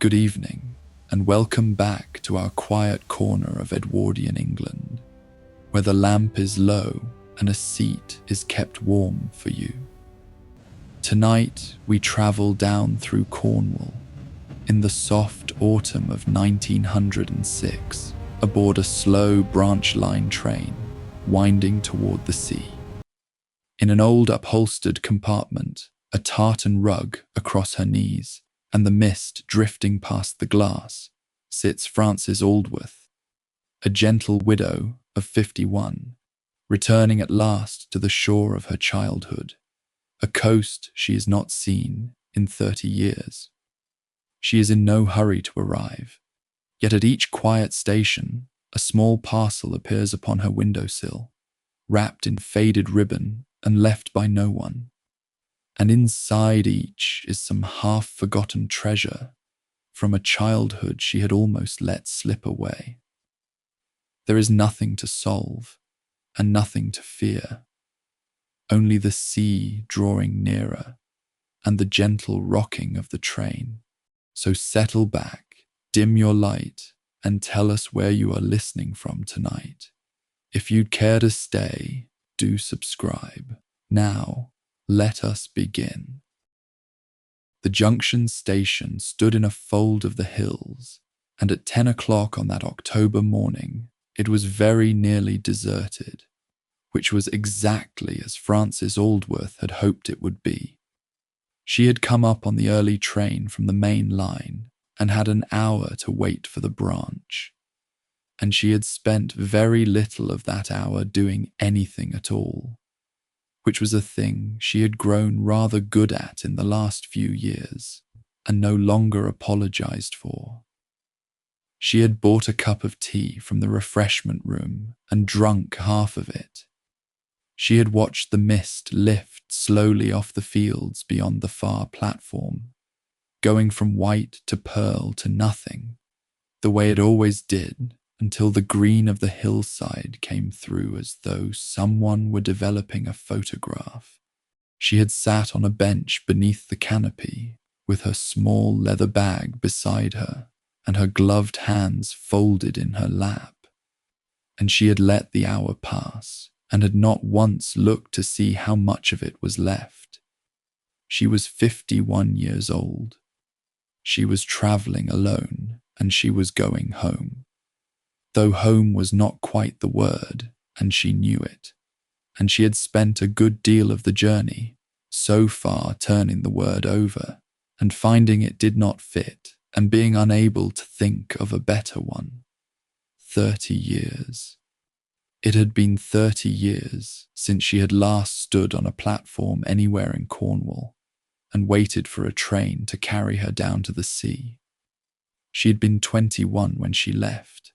Good evening, and welcome back to our quiet corner of Edwardian England, where the lamp is low and a seat is kept warm for you. Tonight, we travel down through Cornwall in the soft autumn of 1906 aboard a slow branch line train winding toward the sea. In an old upholstered compartment, a tartan rug across her knees and the mist drifting past the glass, sits Frances Aldworth, a gentle widow of 51, returning at last to the shore of her childhood, a coast she has not seen in 30 years. She is in no hurry to arrive, yet at each quiet station, a small parcel appears upon her windowsill, wrapped in faded ribbon and left by no one. And inside each is some half-forgotten treasure from a childhood she had almost let slip away. There is nothing to solve and nothing to fear, only the sea drawing nearer and the gentle rocking of the train. So settle back, dim your light, and tell us where you are listening from tonight. If you'd care to stay, do subscribe. Now, let us begin. The Junction station stood in a fold of the hills, and at 10 o'clock on that October morning, it was very nearly deserted, which was exactly as Frances Aldworth had hoped it would be. She had come up on the early train from the main line and had an hour to wait for the branch, and she had spent very little of that hour doing anything at all, which was a thing she had grown rather good at in the last few years, and no longer apologized for. She had bought a cup of tea from the refreshment room and drunk half of it. She had watched the mist lift slowly off the fields beyond the far platform, going from white to pearl to nothing, the way it always did, until the green of the hillside came through as though someone were developing a photograph. She had sat on a bench beneath the canopy, with her small leather bag beside her and her gloved hands folded in her lap, and she had let the hour pass and had not once looked to see how much of it was left. She was 51 years old. She was travelling alone, and she was going home. Though home was not quite the word, and she knew it, and she had spent a good deal of the journey, so far turning the word over, and finding it did not fit, and being unable to think of a better one. 30 years. It had been 30 years since she had last stood on a platform anywhere in Cornwall, and waited for a train to carry her down to the sea. She had been 21 when she left.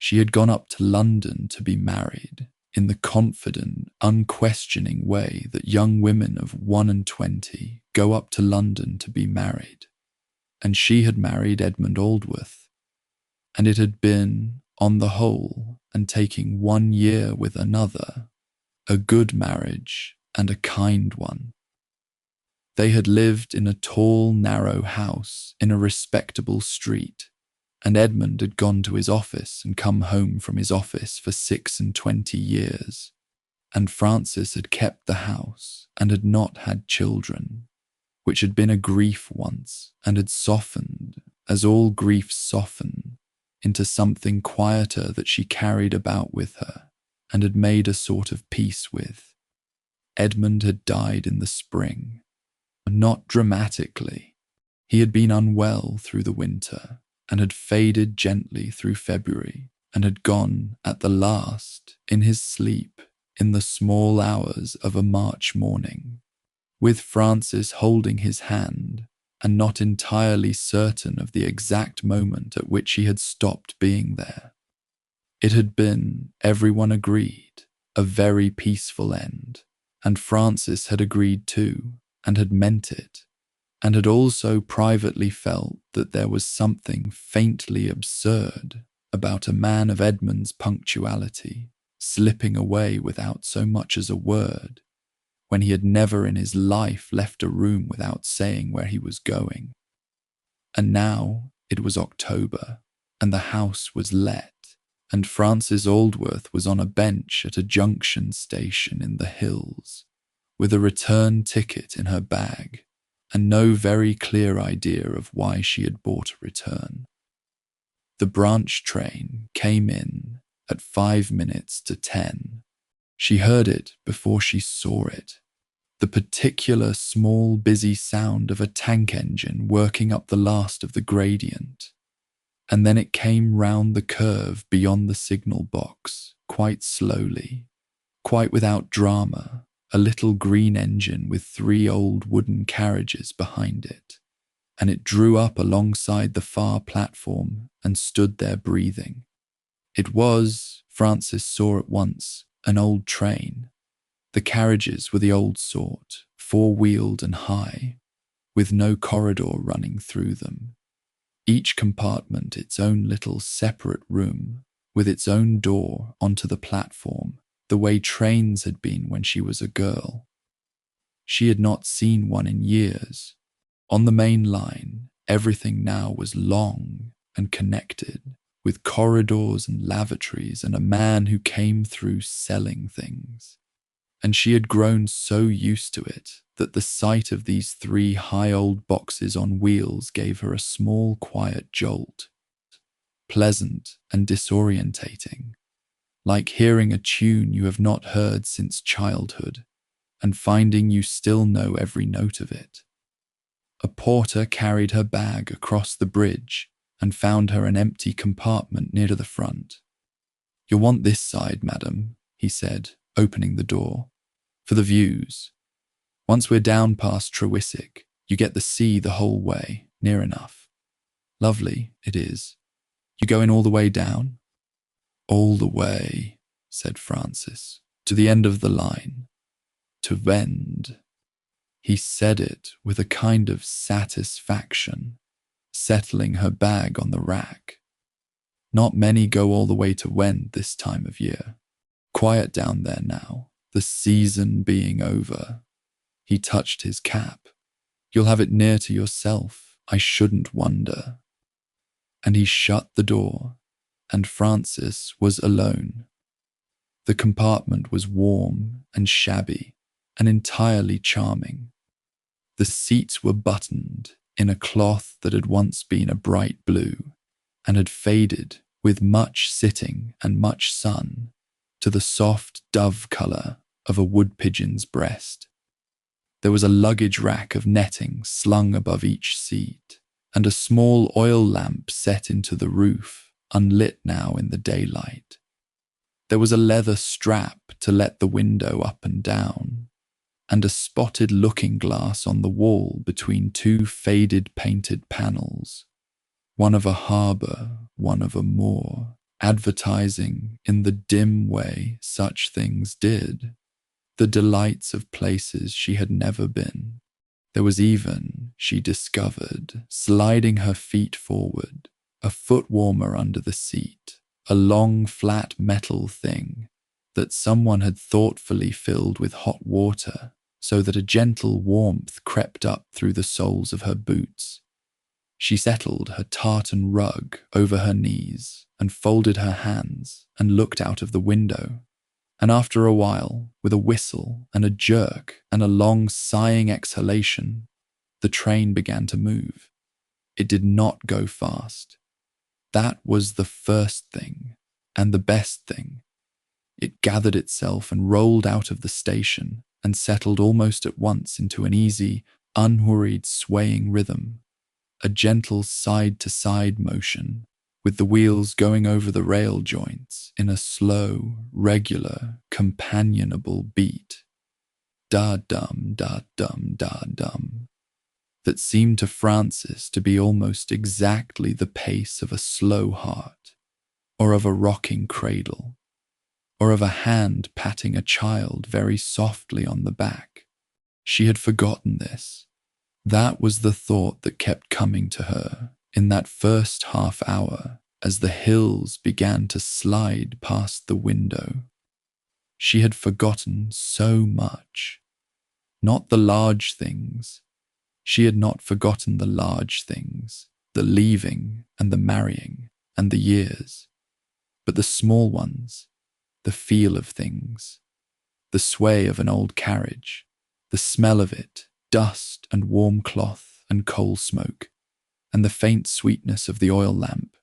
She had gone up to London to be married, in the confident, unquestioning way that young women of 21 go up to London to be married. And she had married Edmund Aldworth. And it had been, on the whole, and taking 1 year with another, a good marriage and a kind one. They had lived in a tall, narrow house in a respectable street, and Edmund had gone to his office and come home from his office for 26 years, and Frances had kept the house and had not had children, which had been a grief once and had softened, as all griefs soften, into something quieter that she carried about with her and had made a sort of peace with. Edmund had died in the spring, not dramatically. He had been unwell through the winter, and had faded gently through February, and had gone at the last in his sleep in the small hours of a March morning, with Frances holding his hand and not entirely certain of the exact moment at which he had stopped being there. It had been, everyone agreed, a very peaceful end, and Frances had agreed too, and had meant it, and had also privately felt that there was something faintly absurd about a man of Edmund's punctuality slipping away without so much as a word, when he had never in his life left a room without saying where he was going. And now, It was October, and the house was let, and Frances Aldworth was on a bench at a junction station in the hills, with a return ticket in her bag, and no very clear idea of why she had bought a return. The branch train came in at 5 minutes to 10. She heard it before she saw it. The particular small busy sound of a tank engine working up the last of the gradient. And then it came round the curve beyond the signal box, quite slowly, quite without drama, a little green engine with 3 old wooden carriages behind it, and it drew up alongside the far platform and stood there breathing. It was, Frances saw at once, an old train. The carriages were the old sort, 4-wheeled and high, with no corridor running through them. Each compartment its own little separate room, with its own door onto the platform, the way trains had been when she was a girl. She had not seen one in years. On the main line, everything now was long and connected, with corridors and lavatories and a man who came through selling things. And she had grown so used to it that the sight of these 3 high old boxes on wheels gave her a small quiet jolt, pleasant and disorientating, like hearing a tune you have not heard since childhood and finding you still know every note of it. A porter carried her bag across the bridge and found her an empty compartment near to the front. "You'll want this side, madam," he said, opening the door, "for the views. Once we're down past Trewisick, you get the sea the whole way, near enough. Lovely, it is. You going all the way down?" "All the way," said Frances, "to the end of the line. To Wend." He said it with a kind of satisfaction, settling her bag on the rack. Not many go all the way to Wend this time of year. Quiet down there now, the season being over. He touched his cap. "You'll have it near to yourself, I shouldn't wonder." And he shut the door, and Frances was alone. The compartment was warm and shabby and entirely charming. The seats were buttoned in a cloth that had once been a bright blue and had faded with much sitting and much sun to the soft dove colour of a wood pigeon's breast. There was a luggage rack of netting slung above each seat, and a small oil lamp set into the roof, unlit now in the daylight. There was a leather strap to let the window up and down, and a spotted looking-glass on the wall between 2 faded painted panels, one of a harbour, one of a moor, advertising, in the dim way such things did, the delights of places she had never been. There was even, she discovered, sliding her feet forward, a foot warmer under the seat, a long flat metal thing that someone had thoughtfully filled with hot water so that a gentle warmth crept up through the soles of her boots. She settled her tartan rug over her knees and folded her hands and looked out of the window. And after a while, with a whistle and a jerk and a long sighing exhalation, the train began to move. It did not go fast. That was the first thing, and the best thing. It gathered itself and rolled out of the station and settled almost at once into an easy, unhurried swaying rhythm, a gentle side-to-side motion, with the wheels going over the rail joints in a slow, regular, companionable beat, da-dum, da-dum, da-dum, that seemed to Frances to be almost exactly the pace of a slow heart, or of a rocking cradle, or of a hand patting a child very softly on the back. She had forgotten this. That was the thought that kept coming to her in that first half hour as the hills began to slide past the window. She had forgotten so much. Not the large things. She had not forgotten the large things, the leaving and the marrying and the years, but the small ones, the feel of things, the sway of an old carriage, the smell of it, dust and warm cloth and coal smoke, and the faint sweetness of the oil lamp,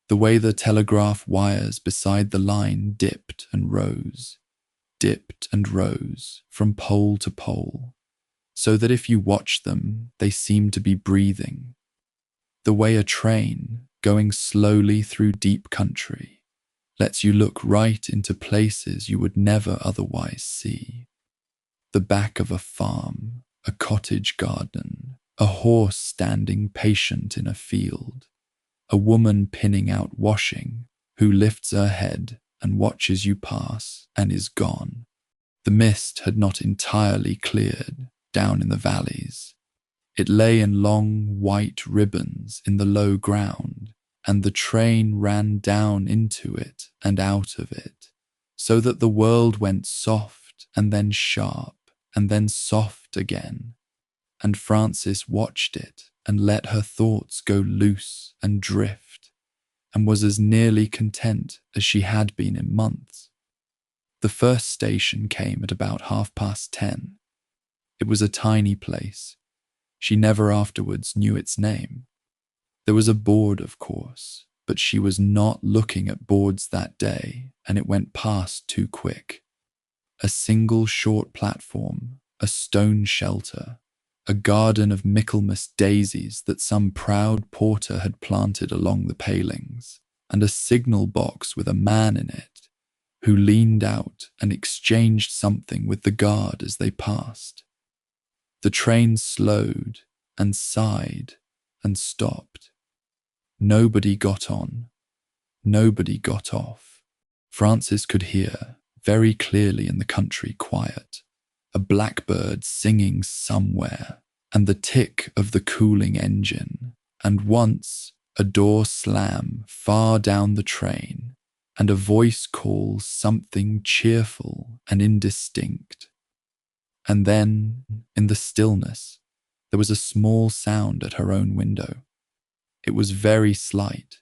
the way the telegraph wires beside the line dipped and rose from pole to pole, so that if you watched them, they seemed to be breathing. The way a train, going slowly through deep country, lets you look right into places you would never otherwise see. The back of a farm, a cottage garden, a horse standing patient in a field, a woman pinning out washing, who lifts her head and watches you pass and is gone. The mist had not entirely cleared down in the valleys. It lay in long white ribbons in the low ground, and the train ran down into it and out of it, so that the world went soft and then sharp and then soft again, and Frances watched it and let her thoughts go loose and drift, and was as nearly content as she had been in months. The first station came at about 10:30. It was a tiny place. She never afterwards knew its name. There was a board, of course, but she was not looking at boards that day, and it went past too quick. A single short platform, a stone shelter, a garden of Michaelmas daisies that some proud porter had planted along the palings, and a signal box with a man in it, who leaned out and exchanged something with the guard as they passed. The train slowed and sighed and stopped. Nobody got on. Nobody got off. Frances could hear, very clearly in the country quiet, a blackbird singing somewhere, and the tick of the cooling engine, and once a door slam far down the train, and a voice call something cheerful and indistinct. And then, in the stillness, there was a small sound at her own window. It was very slight,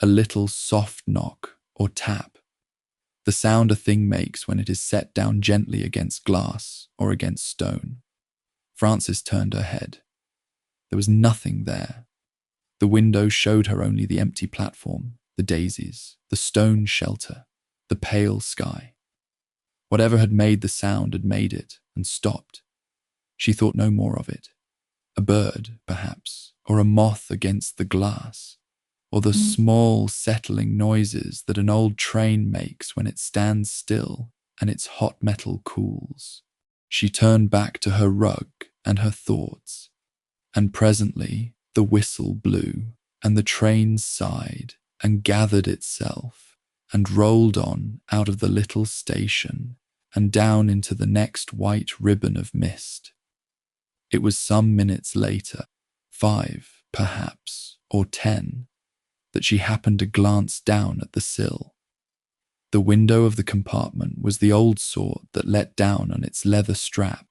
a little soft knock or tap, the sound a thing makes when it is set down gently against glass or against stone. Frances turned her head. There was nothing there. The window showed her only the empty platform, the daisies, the stone shelter, the pale sky. Whatever had made the sound had made it and stopped. She thought no more of it. A bird, perhaps, or a moth against the glass, or the small settling noises that an old train makes when it stands still and its hot metal cools. She turned back to her rug and her thoughts, and presently the whistle blew, and the train sighed and gathered itself, and rolled on out of the little station and down into the next white ribbon of mist. It was some minutes later, 5 perhaps, or 10, that she happened to glance down at the sill. The window of the compartment was the old sort that let down on its leather strap,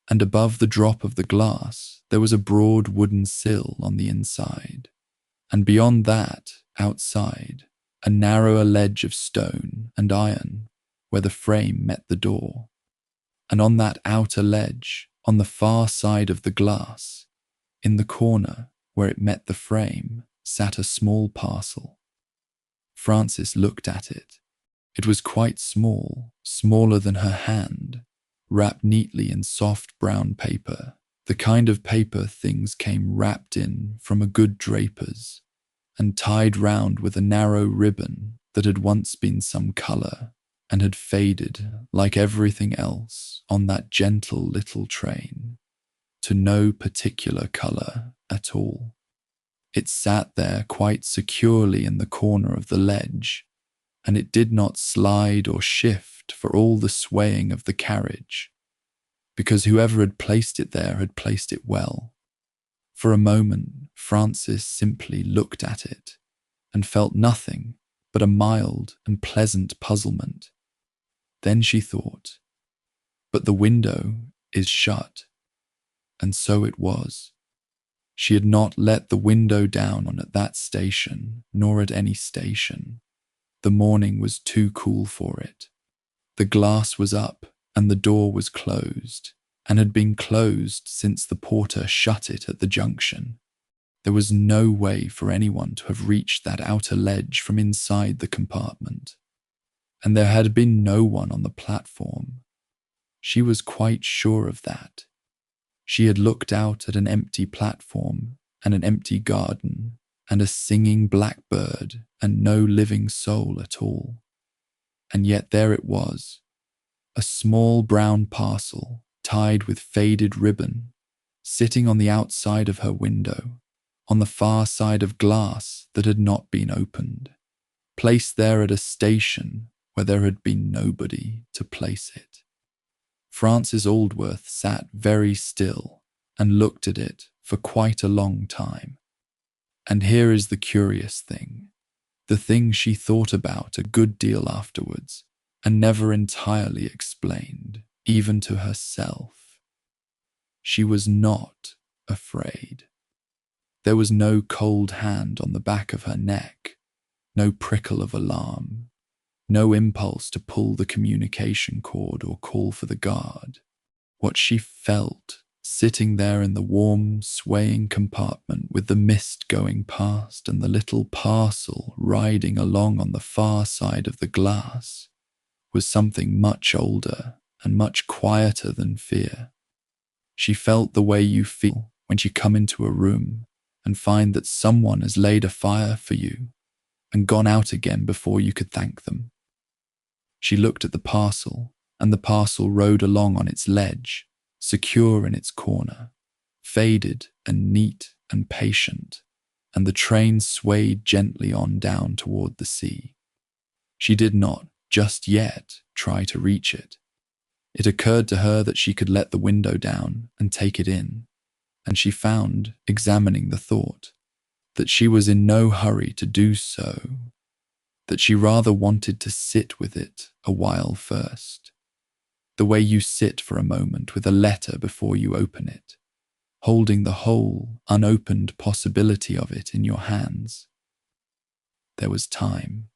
and above the drop of the glass there was a broad wooden sill on the inside, and beyond that, outside, a narrower ledge of stone and iron where the frame met the door. And on that outer ledge, on the far side of the glass, in the corner where it met the frame, sat a small parcel. Frances looked at it. It was quite small, smaller than her hand, wrapped neatly in soft brown paper, the kind of paper things came wrapped in from a good draper's, and tied round with a narrow ribbon that had once been some colour and had faded, like everything else on that gentle little train, to no particular colour at all. It sat there quite securely in the corner of the ledge, and it did not slide or shift for all the swaying of the carriage, because whoever had placed it there had placed it well. For a moment, Frances simply looked at it, and felt nothing but a mild and pleasant puzzlement. Then she thought, but the window is shut, and so it was. She had not let the window down on at that station, nor at any station. The morning was too cool for it. The glass was up, and the door was closed, and had been closed since the porter shut it at the junction. There was no way for anyone to have reached that outer ledge from inside the compartment, and there had been no one on the platform. She was quite sure of that. She had looked out at an empty platform and an empty garden and a singing blackbird and no living soul at all. And yet there it was, a small brown parcel tied with faded ribbon, sitting on the outside of her window, on the far side of glass that had not been opened, placed there at a station where there had been nobody to place it. Frances Aldworth sat very still and looked at it for quite a long time. And here is the curious thing, the thing she thought about a good deal afterwards and never entirely explained, even to herself. She was not afraid. There was no cold hand on the back of her neck, no prickle of alarm, no impulse to pull the communication cord or call for the guard. What she felt, sitting there in the warm, swaying compartment with the mist going past and the little parcel riding along on the far side of the glass, was something much older and much quieter than fear. She felt the way you feel when you come into a room and find that someone has laid a fire for you and gone out again before you could thank them. She looked at the parcel, and the parcel rode along on its ledge, secure in its corner, faded and neat and patient, and the train swayed gently on down toward the sea. She did not, just yet, try to reach it. It occurred to her that she could let the window down and take it in, and she found, examining the thought, that she was in no hurry to do so, that she rather wanted to sit with it a while first, the way you sit for a moment with a letter before you open it, holding the whole unopened possibility of it in your hands. There was time.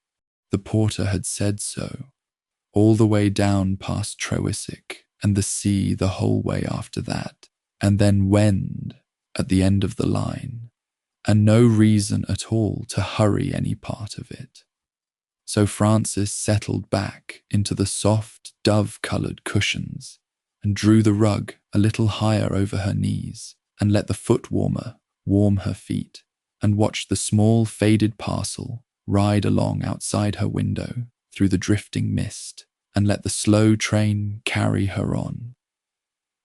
The porter had said so, all the way down past Trewisick and the sea the whole way after that, and then Wend at the end of the line, and no reason at all to hurry any part of it. So Frances settled back into the soft, dove-coloured cushions and drew the rug a little higher over her knees and let the foot warmer warm her feet and watched the small faded parcel ride along outside her window through the drifting mist and let the slow train carry her on.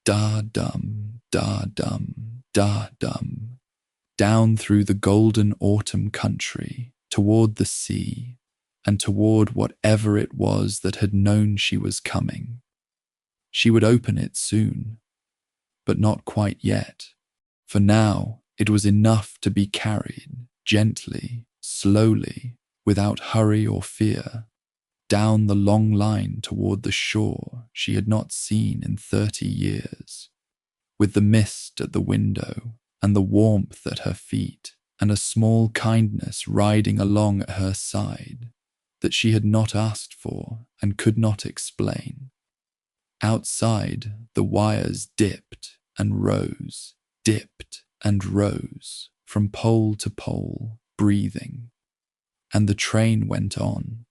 Da-dum, da-dum, da-dum, down through the golden autumn country toward the sea and toward whatever it was that had known she was coming. She would open it soon, but not quite yet, for now it was enough to be carried gently, slowly, without hurry or fear, down the long line toward the shore she had not seen in 30 years, with the mist at the window and the warmth at her feet and a small kindness riding along at her side that she had not asked for and could not explain. Outside, the wires dipped and rose from pole to pole, breathing, and the train went on.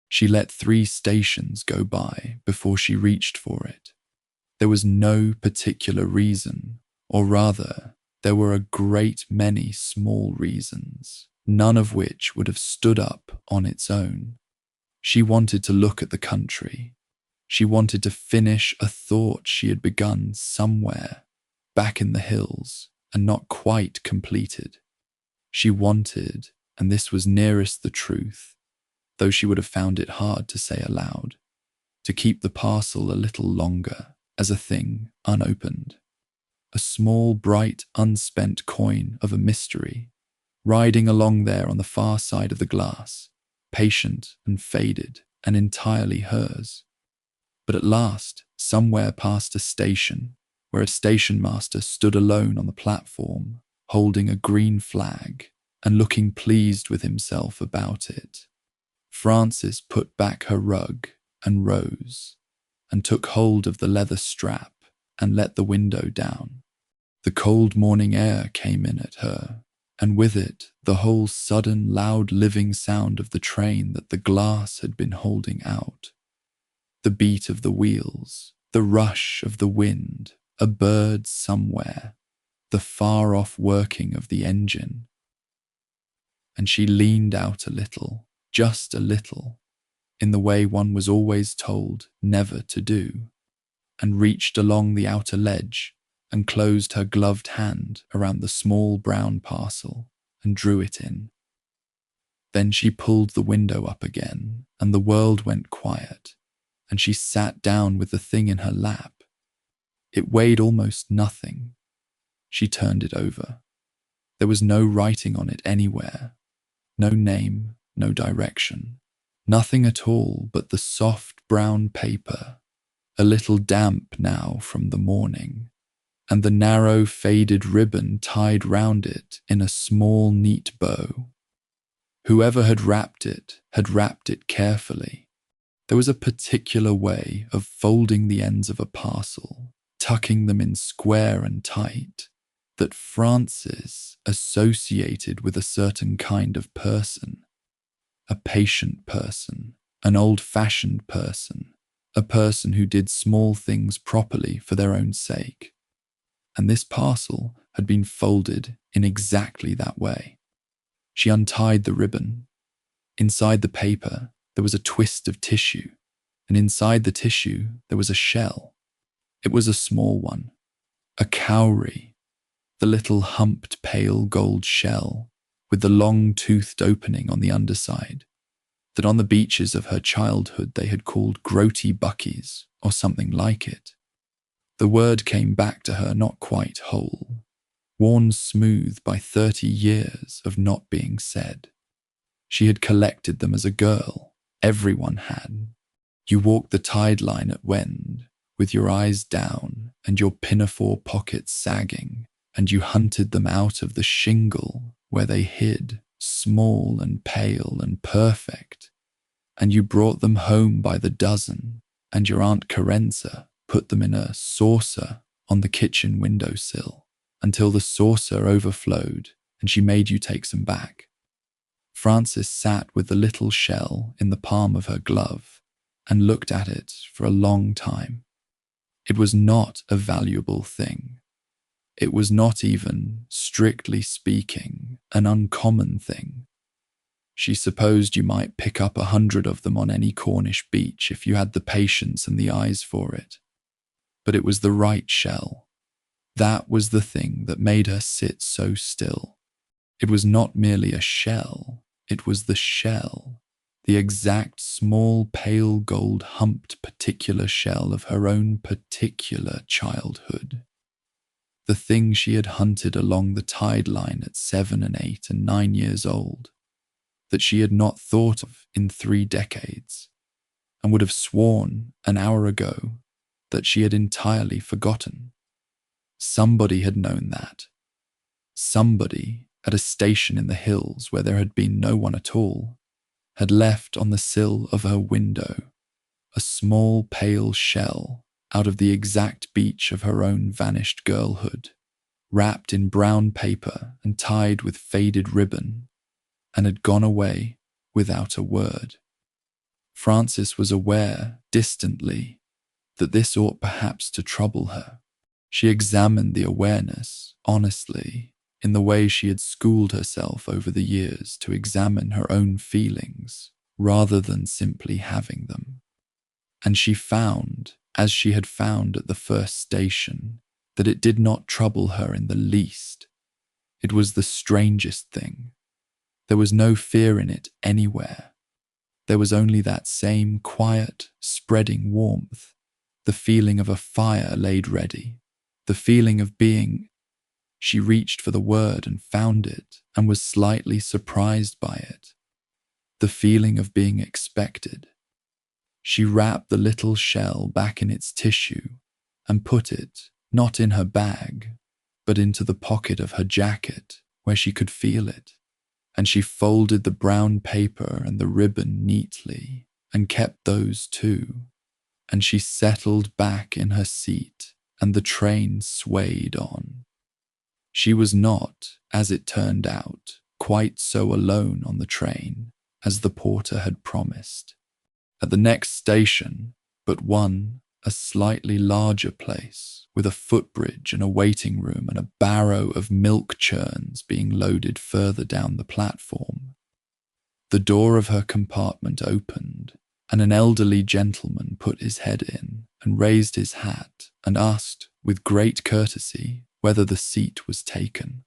She let 3 stations go by before she reached for it. There was no particular reason, or rather, there were a great many small reasons, none of which would have stood up on its own. She wanted to look at the country. She wanted to finish a thought she had begun somewhere, back in the hills, and not quite completed. She wanted, and this was nearest the truth, though she would have found it hard to say aloud, to keep the parcel a little longer as a thing unopened. A small, bright, unspent coin of a mystery, riding along there on the far side of the glass, patient and faded and entirely hers. But at last, somewhere past a station, where a station master stood alone on the platform, holding a green flag and looking pleased with himself about it. Frances put back her rug and rose, and took hold of the leather strap and let the window down. The cold morning air came in at her, and with it the whole sudden loud living sound of the train that the glass had been holding out. The beat of the wheels, the rush of the wind, a bird somewhere, the far-off working of the engine. And she leaned out a little, just a little, in the way one was always told never to do, and reached along the outer ledge and closed her gloved hand around the small brown parcel and drew it in. Then she pulled the window up again, and the world went quiet, and she sat down with the thing in her lap. It weighed almost nothing. She turned it over. There was no writing on it anywhere, no name, no direction, nothing at all but the soft brown paper, a little damp now from the morning, and the narrow faded ribbon tied round it in a small neat bow. Whoever had wrapped it carefully. There was a particular way of folding the ends of a parcel, tucking them in square and tight, that Frances associated with a certain kind of person, a patient person, an old-fashioned person, a person who did small things properly for their own sake. And this parcel had been folded in exactly that way. She untied the ribbon. Inside the paper, there was a twist of tissue, and inside the tissue, there was a shell. It was a small one, a cowrie, the little humped pale gold shell with the long-toothed opening on the underside, that on the beaches of her childhood they had called groaty buckies or something like it. The word came back to her not quite whole, worn smooth by 30 years of not being said. She had collected them as a girl. Everyone had. You walked the tide line at Wend, with your eyes down and your pinafore pockets sagging, and you hunted them out of the shingle where they hid, small and pale and perfect, and you brought them home by the dozen, and your Aunt Carenza put them in a saucer on the kitchen windowsill, until the saucer overflowed and she made you take some back. Frances sat with the little shell in the palm of her glove and looked at it for a long time. It was not a valuable thing. It was not even, strictly speaking, an uncommon thing. She supposed you might pick up 100 of them on any Cornish beach if you had the patience and the eyes for it. But it was the right shell. That was the thing that made her sit so still. It was not merely a shell, it was the shell, the exact small pale gold humped particular shell of her own particular childhood. The thing she had hunted along the tide line at 7 and 8 and 9 years old, that she had not thought of in 3 decades, and would have sworn an hour ago that she had entirely forgotten. Somebody had known that. Somebody, at a station in the hills where there had been no one at all, had left on the sill of her window a small pale shell out of the exact beach of her own vanished girlhood, wrapped in brown paper and tied with faded ribbon, and had gone away without a word. Frances was aware, distantly, that this ought perhaps to trouble her. She examined the awareness, honestly, in the way she had schooled herself over the years to examine her own feelings, rather than simply having them. And she found, as she had found at the first station, that it did not trouble her in the least. It was the strangest thing. There was no fear in it anywhere. There was only that same quiet, spreading warmth, the feeling of a fire laid ready, the feeling of being. She reached for the word and found it, and was slightly surprised by it. The feeling of being expected. She wrapped the little shell back in its tissue and put it, not in her bag, but into the pocket of her jacket where she could feel it, and she folded the brown paper and the ribbon neatly and kept those too, and she settled back in her seat and the train swayed on. She was not, as it turned out, quite so alone on the train as the porter had promised. At the next station, but one, a slightly larger place, with a footbridge and a waiting room and a barrow of milk churns being loaded further down the platform. The door of her compartment opened, and an elderly gentleman put his head in and raised his hat and asked with great courtesy whether the seat was taken.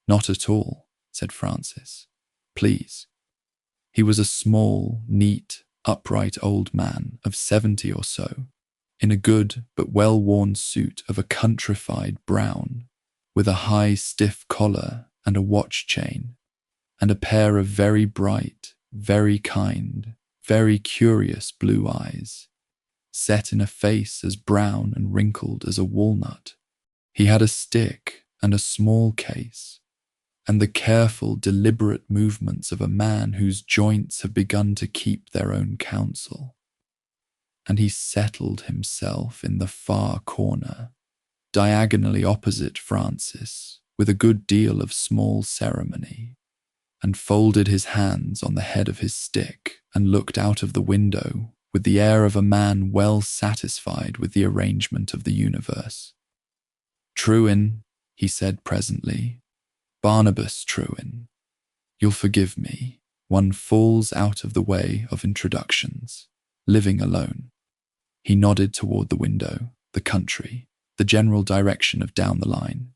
"Not at all," said Frances. "Please." He was a small, neat, upright old man of 70 or so, in a good but well-worn suit of a countrified brown, with a high stiff collar and a watch chain, and a pair of very bright, very kind, very curious blue eyes, set in a face as brown and wrinkled as a walnut. He had a stick and a small case, and the careful, deliberate movements of a man whose joints have begun to keep their own counsel. And he settled himself in the far corner, diagonally opposite Frances, with a good deal of small ceremony, and folded his hands on the head of his stick and looked out of the window with the air of a man well satisfied with the arrangement of the universe. "Trewin," he said presently, "Barnabas Trewin, you'll forgive me. One falls out of the way of introductions, living alone." He nodded toward the window, the country, the general direction of down the line.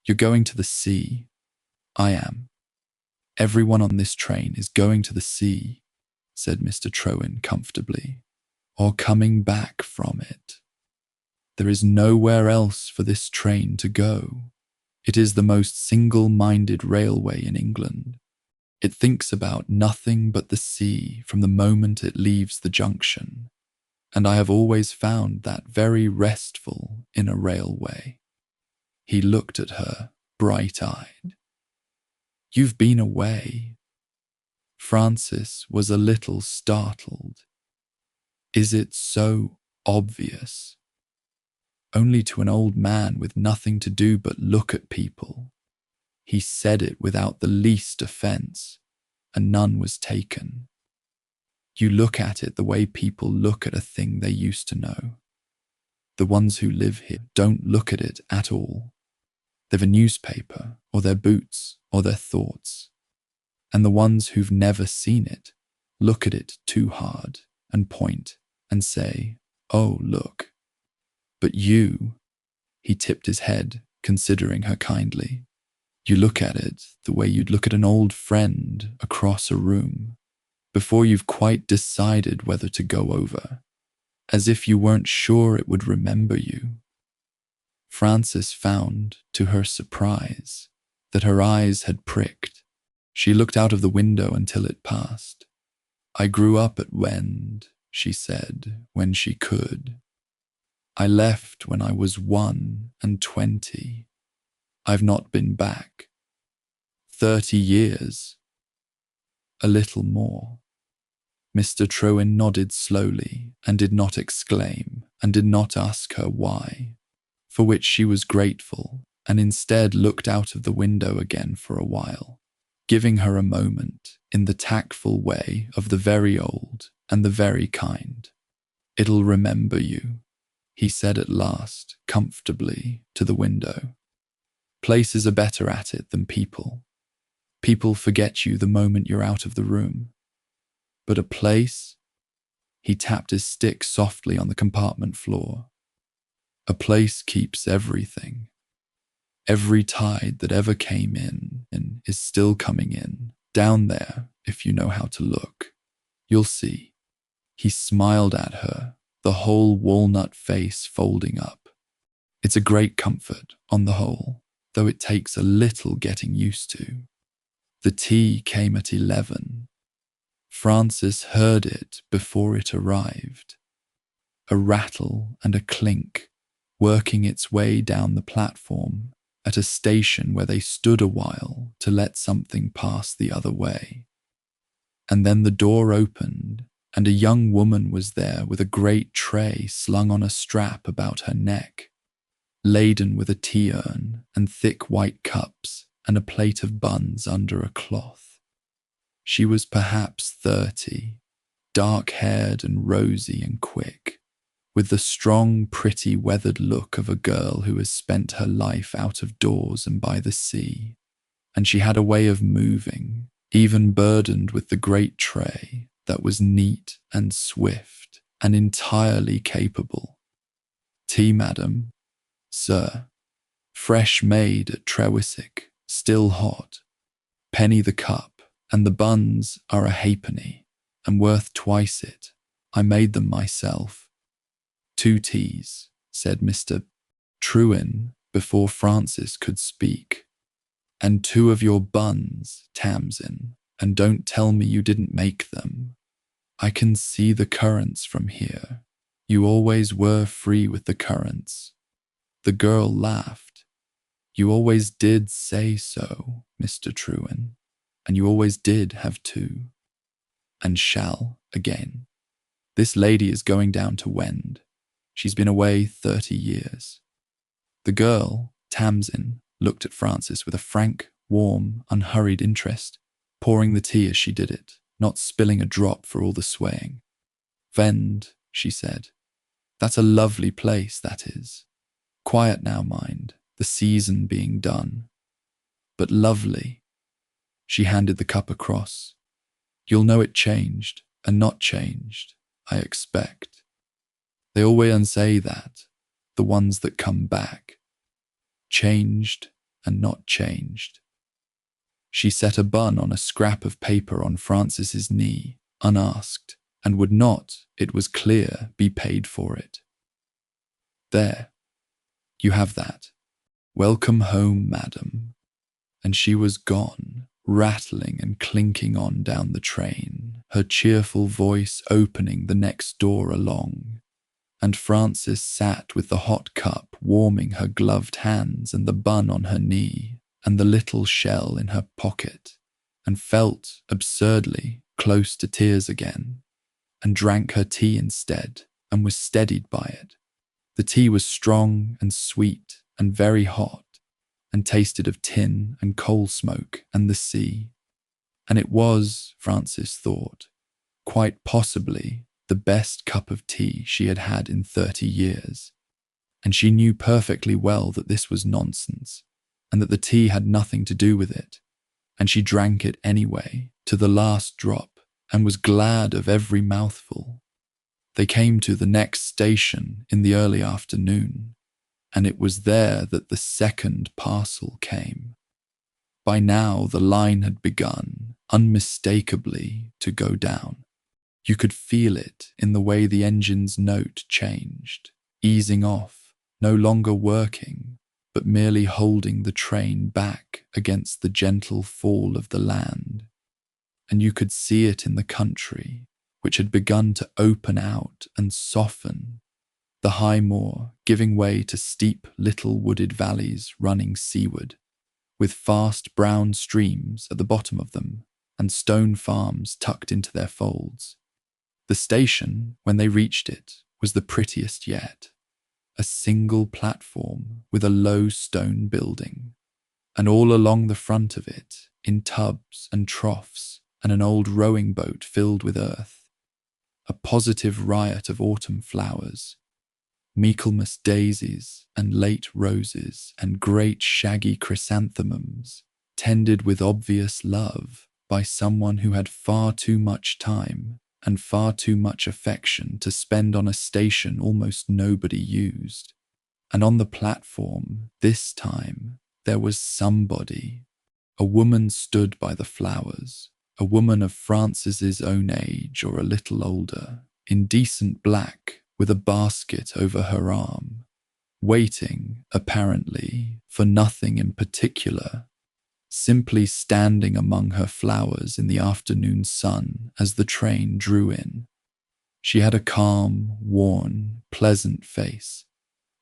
"You're going to the sea. I am. Everyone on this train is going to the sea," said Mr. Trewin comfortably, "or coming back from it. There is nowhere else for this train to go. It is the most single-minded railway in England. It thinks about nothing but the sea from the moment it leaves the junction, and I have always found that very restful in a railway." He looked at her, bright-eyed. "You've been away." Frances was a little startled. "Is it so obvious?" Only to an old man with nothing to do but look at people. He said it without the least offence, and none was taken. You look at it the way people look at a thing they used to know. The ones who live here don't look at it at all. They've a newspaper, or their boots, or their thoughts. And the ones who've never seen it look at it too hard, and point, and say, "Oh, look." But you, he tipped his head, considering her kindly, you look at it the way you'd look at an old friend across a room, before you've quite decided whether to go over, as if you weren't sure it would remember you. Frances found, to her surprise, that her eyes had pricked. She looked out of the window until it passed. "I grew up at Wend," she said, when she could. "I left when I was 21. I've not been back. 30 years. A little more." Mr. Trewin nodded slowly and did not exclaim and did not ask her why, for which she was grateful, and instead looked out of the window again for a while, giving her a moment in the tactful way of the very old and the very kind. "It'll remember you," he said at last, comfortably, to the window. "Places are better at it than people. People forget you the moment you're out of the room. But a place," he tapped his stick softly on the compartment floor, "a place keeps everything. Every tide that ever came in and is still coming in, down there, if you know how to look. You'll see." He smiled at her, the whole walnut face folding up. "It's a great comfort, on the whole, though it takes a little getting used to." The tea came at 11. Frances heard it before it arrived. A rattle and a clink, working its way down the platform, at a station where they stood a while to let something pass the other way. And then the door opened, and a young woman was there with a great tray slung on a strap about her neck, laden with a tea urn and thick white cups and a plate of buns under a cloth. She was perhaps 30, dark-haired and rosy and quick, with the strong, pretty, weathered look of a girl who has spent her life out of doors and by the sea. And she had a way of moving, even burdened with the great tray, that was neat and swift and entirely capable. "Tea, madam?" "Sir." "Fresh made at Trewisick, still hot. Penny the cup, and the buns are a halfpenny, and worth twice it. I made them myself." "2 teas," said Mr. Trewin before Frances could speak. "And 2 of your buns, Tamsin, and don't tell me you didn't make them. I can see the currants from here. You always were free with the currants." The girl laughed. "You always did say so, Mr. Trewin, and you always did have 2. And shall again. This lady is going down to Wend. She's been away 30 years. The girl, Tamsin, looked at Frances with a frank, warm, unhurried interest, pouring the tea as she did it, not spilling a drop for all the swaying. "Wend," she said. "That's a lovely place, that is. Quiet now, mind, the season being done. But lovely." She handed the cup across. "You'll know it changed and not changed, I expect. They always say that, the ones that come back. Changed and not changed." She set a bun on a scrap of paper on Frances's knee, unasked, and would not, it was clear, be paid for it. "There. You have that. Welcome home, madam." And she was gone, rattling and clinking on down the train, her cheerful voice opening the next door along. And Frances sat with the hot cup warming her gloved hands and the bun on her knee and the little shell in her pocket, and felt, absurdly, close to tears again, and drank her tea instead and was steadied by it. The tea was strong and sweet and very hot, and tasted of tin and coal smoke and the sea. And it was, Frances thought, quite possibly the best cup of tea she had had in 30 years. And she knew perfectly well that this was nonsense, and that the tea had nothing to do with it. And she drank it anyway, to the last drop, and was glad of every mouthful. They came to the next station in the early afternoon, and it was there that the second parcel came. By now the line had begun, unmistakably, to go down. You could feel it in the way the engine's note changed, easing off, no longer working, but merely holding the train back against the gentle fall of the land. And you could see it in the country, which had begun to open out and soften, the high moor giving way to steep little wooded valleys running seaward, with fast brown streams at the bottom of them and stone farms tucked into their folds. The station, when they reached it, was the prettiest yet, a single platform with a low stone building, and all along the front of it, in tubs and troughs, and an old rowing boat filled with earth, a positive riot of autumn flowers, Michaelmas daisies and late roses and great shaggy chrysanthemums, tended with obvious love by someone who had far too much time and far too much affection to spend on a station almost nobody used. And on the platform, this time, there was somebody. A woman stood by the flowers, a woman of Frances's own age or a little older, in decent black, with a basket over her arm, waiting, apparently, for nothing in particular, simply standing among her flowers in the afternoon sun as the train drew in. She had a calm, worn, pleasant face,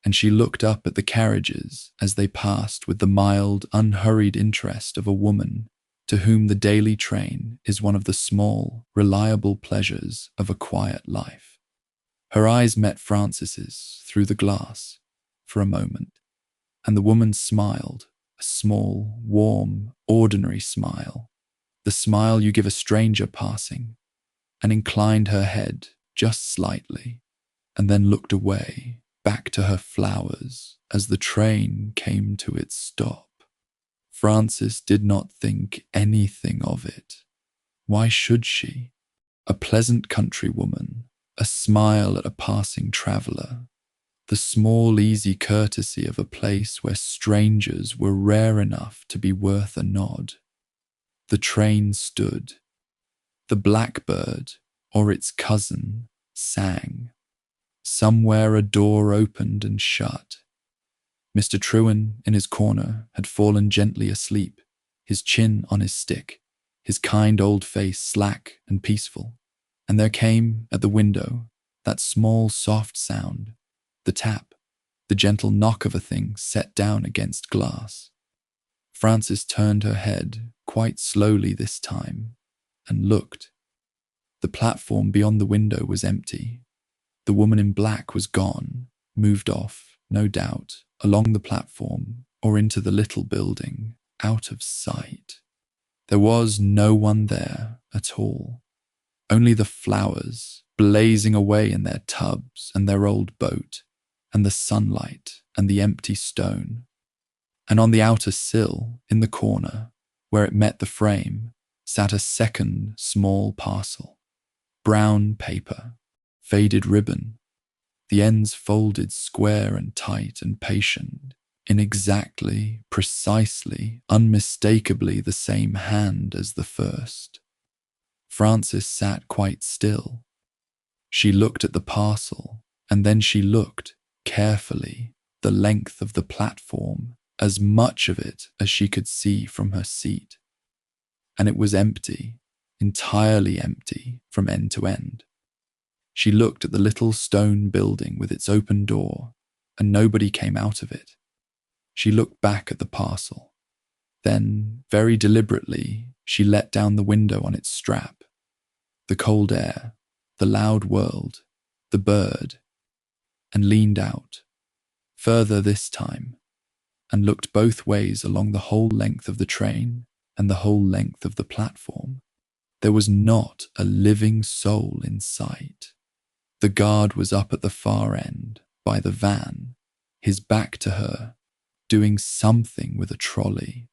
and she looked up at the carriages as they passed with the mild, unhurried interest of a woman to whom the daily train is one of the small, reliable pleasures of a quiet life. Her eyes met Frances's through the glass for a moment, and the woman smiled, a small, warm, ordinary smile, the smile you give a stranger passing, and inclined her head just slightly, and then looked away, back to her flowers as the train came to its stop. Frances did not think anything of it. Why should she? A pleasant countrywoman, a smile at a passing traveller, the small easy courtesy of a place where strangers were rare enough to be worth a nod. The train stood. The blackbird, or its cousin, sang. Somewhere a door opened and shut. Mr. Trewin, in his corner, had fallen gently asleep, his chin on his stick, his kind old face slack and peaceful. And there came, at the window, that small soft sound, the tap, the gentle knock of a thing set down against glass. Frances turned her head, quite slowly this time, and looked. The platform beyond the window was empty. The woman in black was gone, moved off, no doubt, along the platform or into the little building, out of sight. There was no one there at all. Only the flowers, blazing away in their tubs and their old boat, and the sunlight and the empty stone. And on the outer sill, in the corner, where it met the frame, sat a second small parcel. Brown paper, faded ribbon, the ends folded square and tight and patient, in exactly, precisely, unmistakably the same hand as the first. Frances sat quite still. She looked at the parcel, and then she looked, carefully, the length of the platform, as much of it as she could see from her seat. And it was empty, entirely empty from end to end. She looked at the little stone building with its open door, and nobody came out of it. She looked back at the parcel. Then, very deliberately, she let down the window on its strap. The cold air, the loud world, the bird, and leaned out, further this time, and looked both ways along the whole length of the train and the whole length of the platform. There was not a living soul in sight. The guard was up at the far end, by the van, his back to her, doing something with a trolley.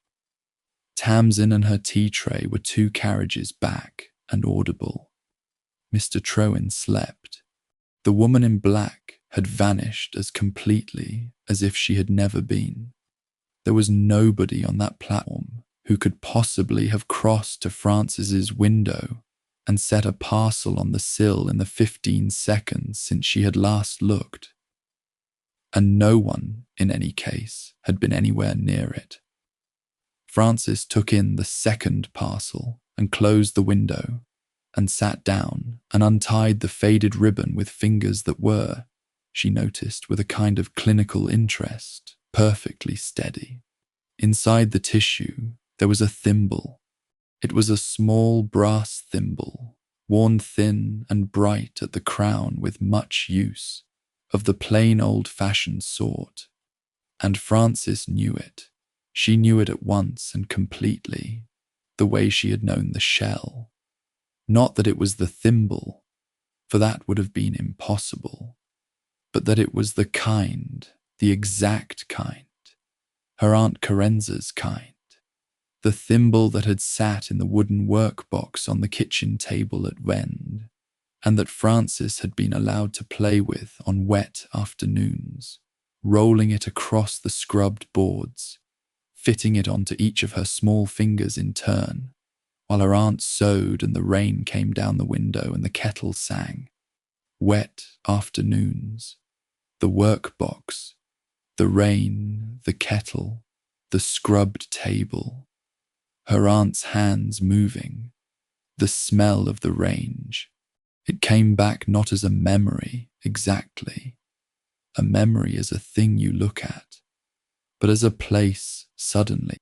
Tamsin and her tea tray were 2 carriages back and audible. Mr. Trewin slept. The woman in black had vanished as completely as if she had never been. There was nobody on that platform who could possibly have crossed to Frances's window and set a parcel on the sill in the 15 seconds since she had last looked. And no one, in any case, had been anywhere near it. Frances took in the second parcel and closed the window, and sat down and untied the faded ribbon with fingers that were, she noticed with a kind of clinical interest, perfectly steady. Inside the tissue, there was a thimble. It was a small brass thimble, worn thin and bright at the crown with much use, of the plain old-fashioned sort. And Frances knew it. She knew it at once and completely, the way she had known the shell. Not that it was the thimble, for that would have been impossible, but that it was the kind, the exact kind, her Aunt Carenza's kind, the thimble that had sat in the wooden workbox on the kitchen table at Wend, and that Frances had been allowed to play with on wet afternoons, rolling it across the scrubbed boards, fitting it onto each of her small fingers in turn, while her aunt sewed and the rain came down the window and the kettle sang. Wet afternoons, the workbox, the rain, the kettle, the scrubbed table, her aunt's hands moving, the smell of the range. It came back not as a memory, exactly, a memory as a thing you look at, but as a place, suddenly,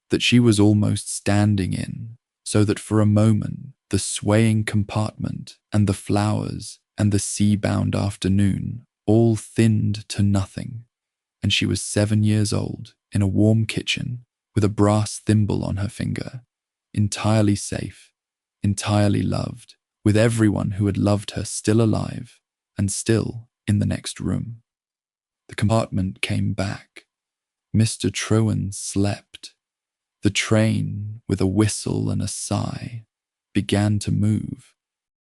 that she was almost standing in, so that for a moment the swaying compartment and the flowers and the sea-bound afternoon all thinned to nothing, and she was 7 years old in a warm kitchen with a brass thimble on her finger, entirely safe, entirely loved, with everyone who had loved her still alive and still in the next room. The compartment came back. Mr. Trowan slept. The train, with a whistle and a sigh, began to move.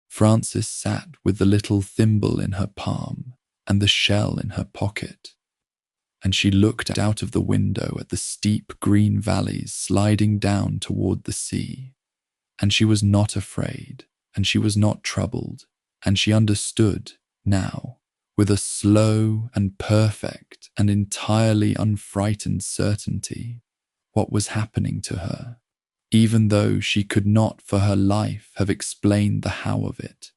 Frances sat with the little thimble in her palm and the shell in her pocket, and she looked out of the window at the steep green valleys sliding down toward the sea, and she was not afraid, and she was not troubled, and she understood now, with a slow and perfect and entirely unfrightened certainty, what was happening to her, even though she could not for her life have explained the how of it.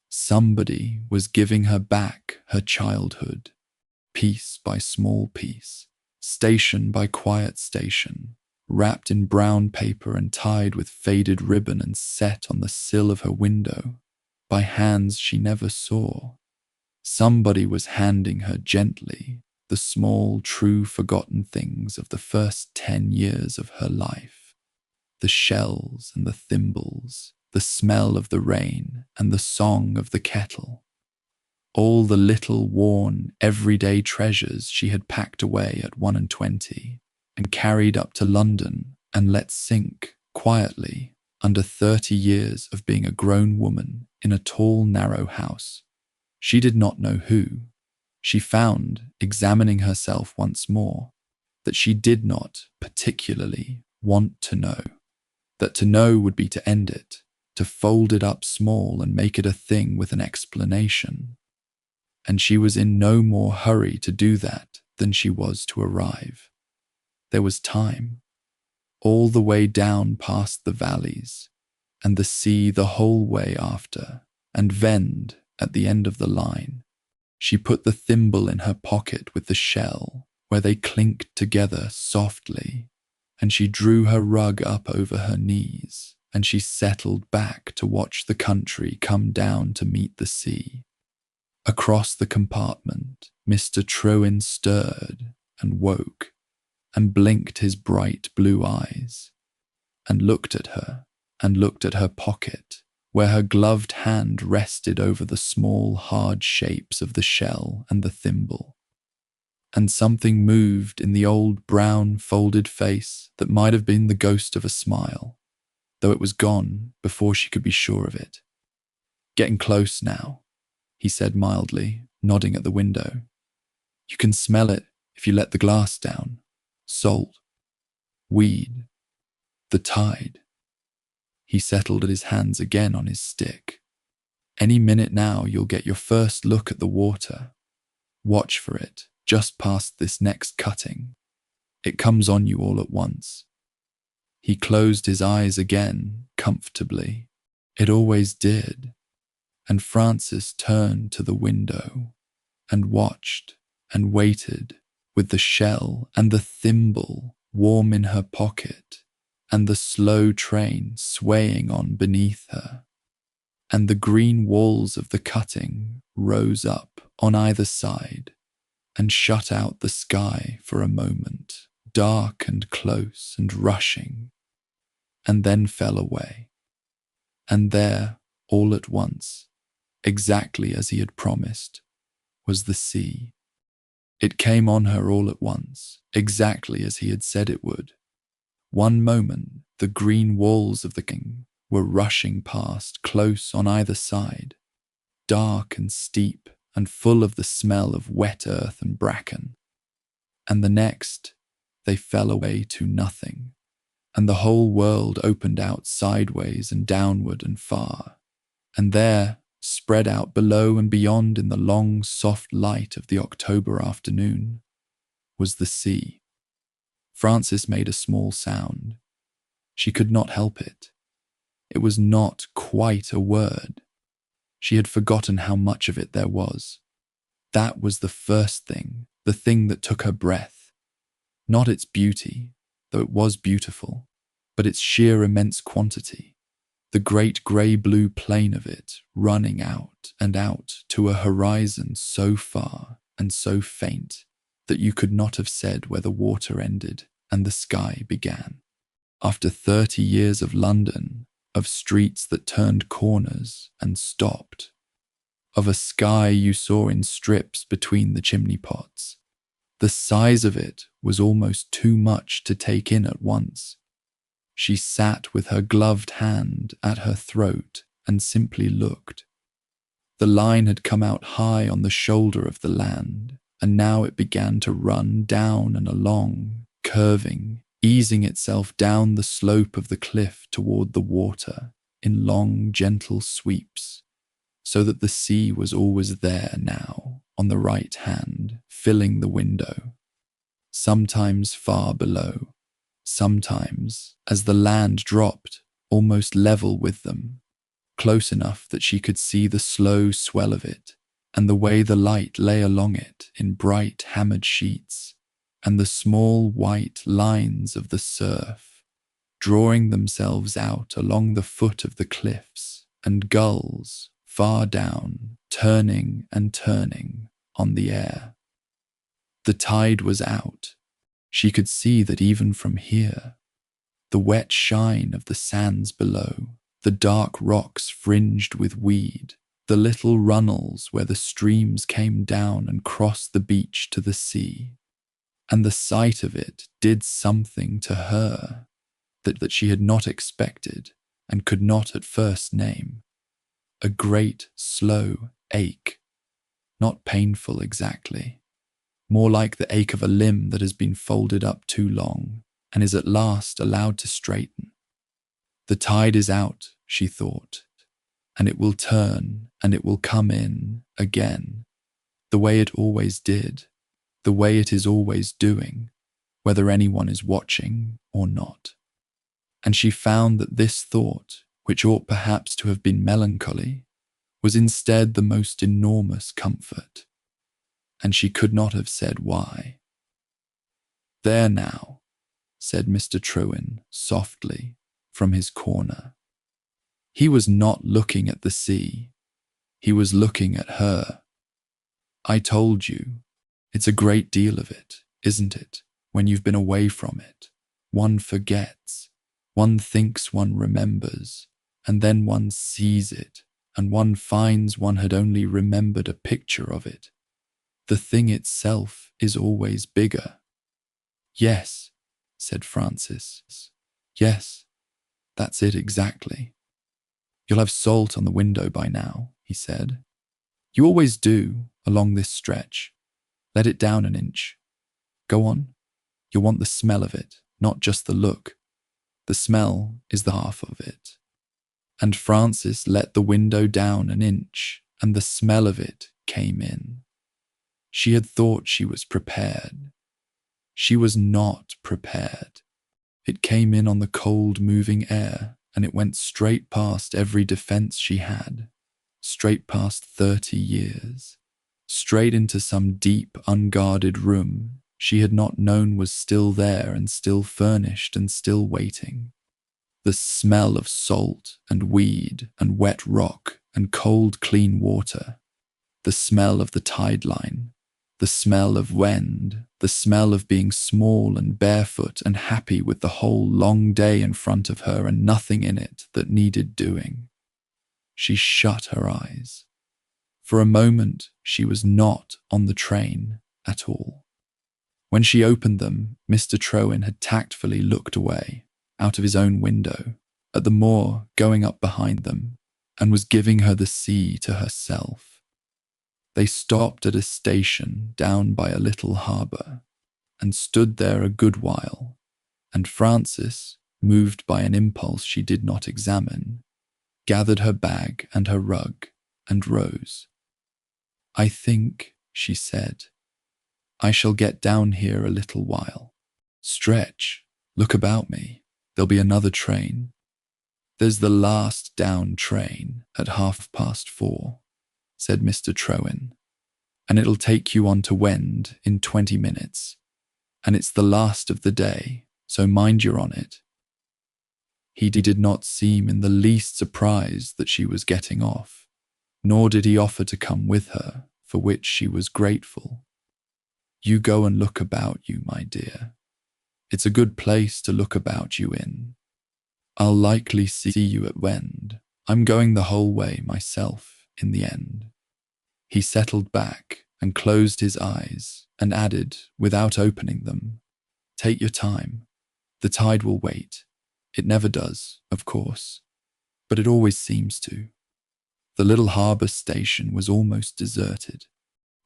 Somebody was giving her back her childhood, piece by small piece, station by quiet station, wrapped in brown paper and tied with faded ribbon and set on the sill of her window, by hands she never saw. Somebody was handing her gently the small, true, forgotten things of the first 10 years of her life. The shells and the thimbles, the smell of the rain and the song of the kettle. All the little, worn, everyday treasures she had packed away at 21 and carried up to London and let sink quietly under 30 years of being a grown woman in a tall, narrow house. She did not know who. She found, examining herself once more, that she did not particularly want to know, that to know would be to end it, to fold it up small and make it a thing with an explanation. And she was in no more hurry to do that than she was to arrive. There was time, all the way down past the valleys, and the sea the whole way after, and Wend at the end of the line. She put the thimble in her pocket with the shell, where they clinked together softly, and she drew her rug up over her knees, and she settled back to watch the country come down to meet the sea. Across the compartment, Mr. Trowan stirred and woke, and blinked his bright blue eyes, and looked at her pocket, where her gloved hand rested over the small, hard shapes of the shell and the thimble. And something moved in the old brown, folded face that might have been the ghost of a smile, though it was gone before she could be sure of it. "Getting close now," he said mildly, nodding at the window. "You can smell it if you let the glass down. Salt. Weed. The tide." He settled his hands again on his stick. "Any minute now you'll get your first look at the water. Watch for it, just past this next cutting. It comes on you all at once." He closed his eyes again, comfortably. It always did. And Frances turned to the window and watched and waited, with the shell and the thimble warm in her pocket, and the slow train swaying on beneath her. And the green walls of the cutting rose up on either side and shut out the sky for a moment, dark and close and rushing, and then fell away. And there, all at once, exactly as he had promised, was the sea. It came on her all at once, exactly as he had said it would. One moment, the green walls of the king were rushing past, close on either side, dark and steep and full of the smell of wet earth and bracken. And the next, they fell away to nothing, and the whole world opened out sideways and downward and far, and there, spread out below and beyond in the long, soft light of the October afternoon, was the sea. Frances made a small sound. She could not help it. It was not quite a word. She had forgotten how much of it there was. That was the first thing, the thing that took her breath. Not its beauty, though it was beautiful, but its sheer immense quantity. The great grey-blue plain of it running out and out to a horizon so far and so faint that you could not have said where the water ended and the sky began. After 30 years of London, of streets that turned corners and stopped, of a sky you saw in strips between the chimney pots, the size of it was almost too much to take in at once. She sat with her gloved hand at her throat and simply looked. The line had come out high on the shoulder of the land, and now it began to run down and along, curving, easing itself down the slope of the cliff toward the water in long, gentle sweeps, so that the sea was always there now, on the right hand, filling the window, sometimes far below, sometimes, as the land dropped, almost level with them, close enough that she could see the slow swell of it, and the way the light lay along it in bright hammered sheets, and the small white lines of the surf, drawing themselves out along the foot of the cliffs, and gulls, far down, turning and turning on the air. The tide was out. She could see that even from here. The wet shine of the sands below, the dark rocks fringed with weed, the little runnels where the streams came down and crossed the beach to the sea. And the sight of it did something to her that she had not expected and could not at first name. A great, slow ache. Not painful exactly. More like the ache of a limb that has been folded up too long and is at last allowed to straighten. The tide is out, she thought, and it will turn and it will come in again, the way it always did, the way it is always doing, whether anyone is watching or not. And she found that this thought, which ought perhaps to have been melancholy, was instead the most enormous comfort. And she could not have said why. "There now," said Mr. Trewin softly from his corner. He was not looking at the sea. He was looking at her. "I told you, it's a great deal of it, isn't it, when you've been away from it? One forgets, one thinks one remembers, and then one sees it, and one finds one had only remembered a picture of it. The thing itself is always bigger." "Yes," said Frances. "Yes, that's it exactly." "You'll have salt on the window by now," he said. "You always do, along this stretch. Let it down an inch. Go on. You'll want the smell of it, not just the look. The smell is the half of it." And Frances let the window down an inch, and the smell of it came in. She had thought she was prepared. She was not prepared. It came in on the cold moving air, and it went straight past every defense she had, straight past 30 years, straight into some deep, unguarded room she had not known was still there and still furnished and still waiting. The smell of salt and weed and wet rock and cold clean water, the smell of the tide line, the smell of Wend, the smell of being small and barefoot and happy with the whole long day in front of her and nothing in it that needed doing. She shut her eyes. For a moment, she was not on the train at all. When she opened them, Mr. Trewin had tactfully looked away, out of his own window, at the moor going up behind them, and was giving her the sea to herself. They stopped at a station down by a little harbour, and stood there a good while, and Frances, moved by an impulse she did not examine, gathered her bag and her rug, and rose. "I think," she said, "I shall get down here a little while. Stretch, look about me, there'll be another train. There's the last down train at 4:30, said Mr. Trewin. and it'll take you on to Wend in 20 minutes. And it's the last of the day, so mind you're on it." He did not seem in the least surprised that she was getting off, nor did he offer to come with her, for which she was grateful. "You go and look about you, my dear. It's a good place to look about you in. I'll likely see you at Wend. I'm going the whole way myself, in the end." He settled back and closed his eyes and added, without opening them, "Take your time. The tide will wait. It never does, of course, but it always seems to." The little harbour station was almost deserted.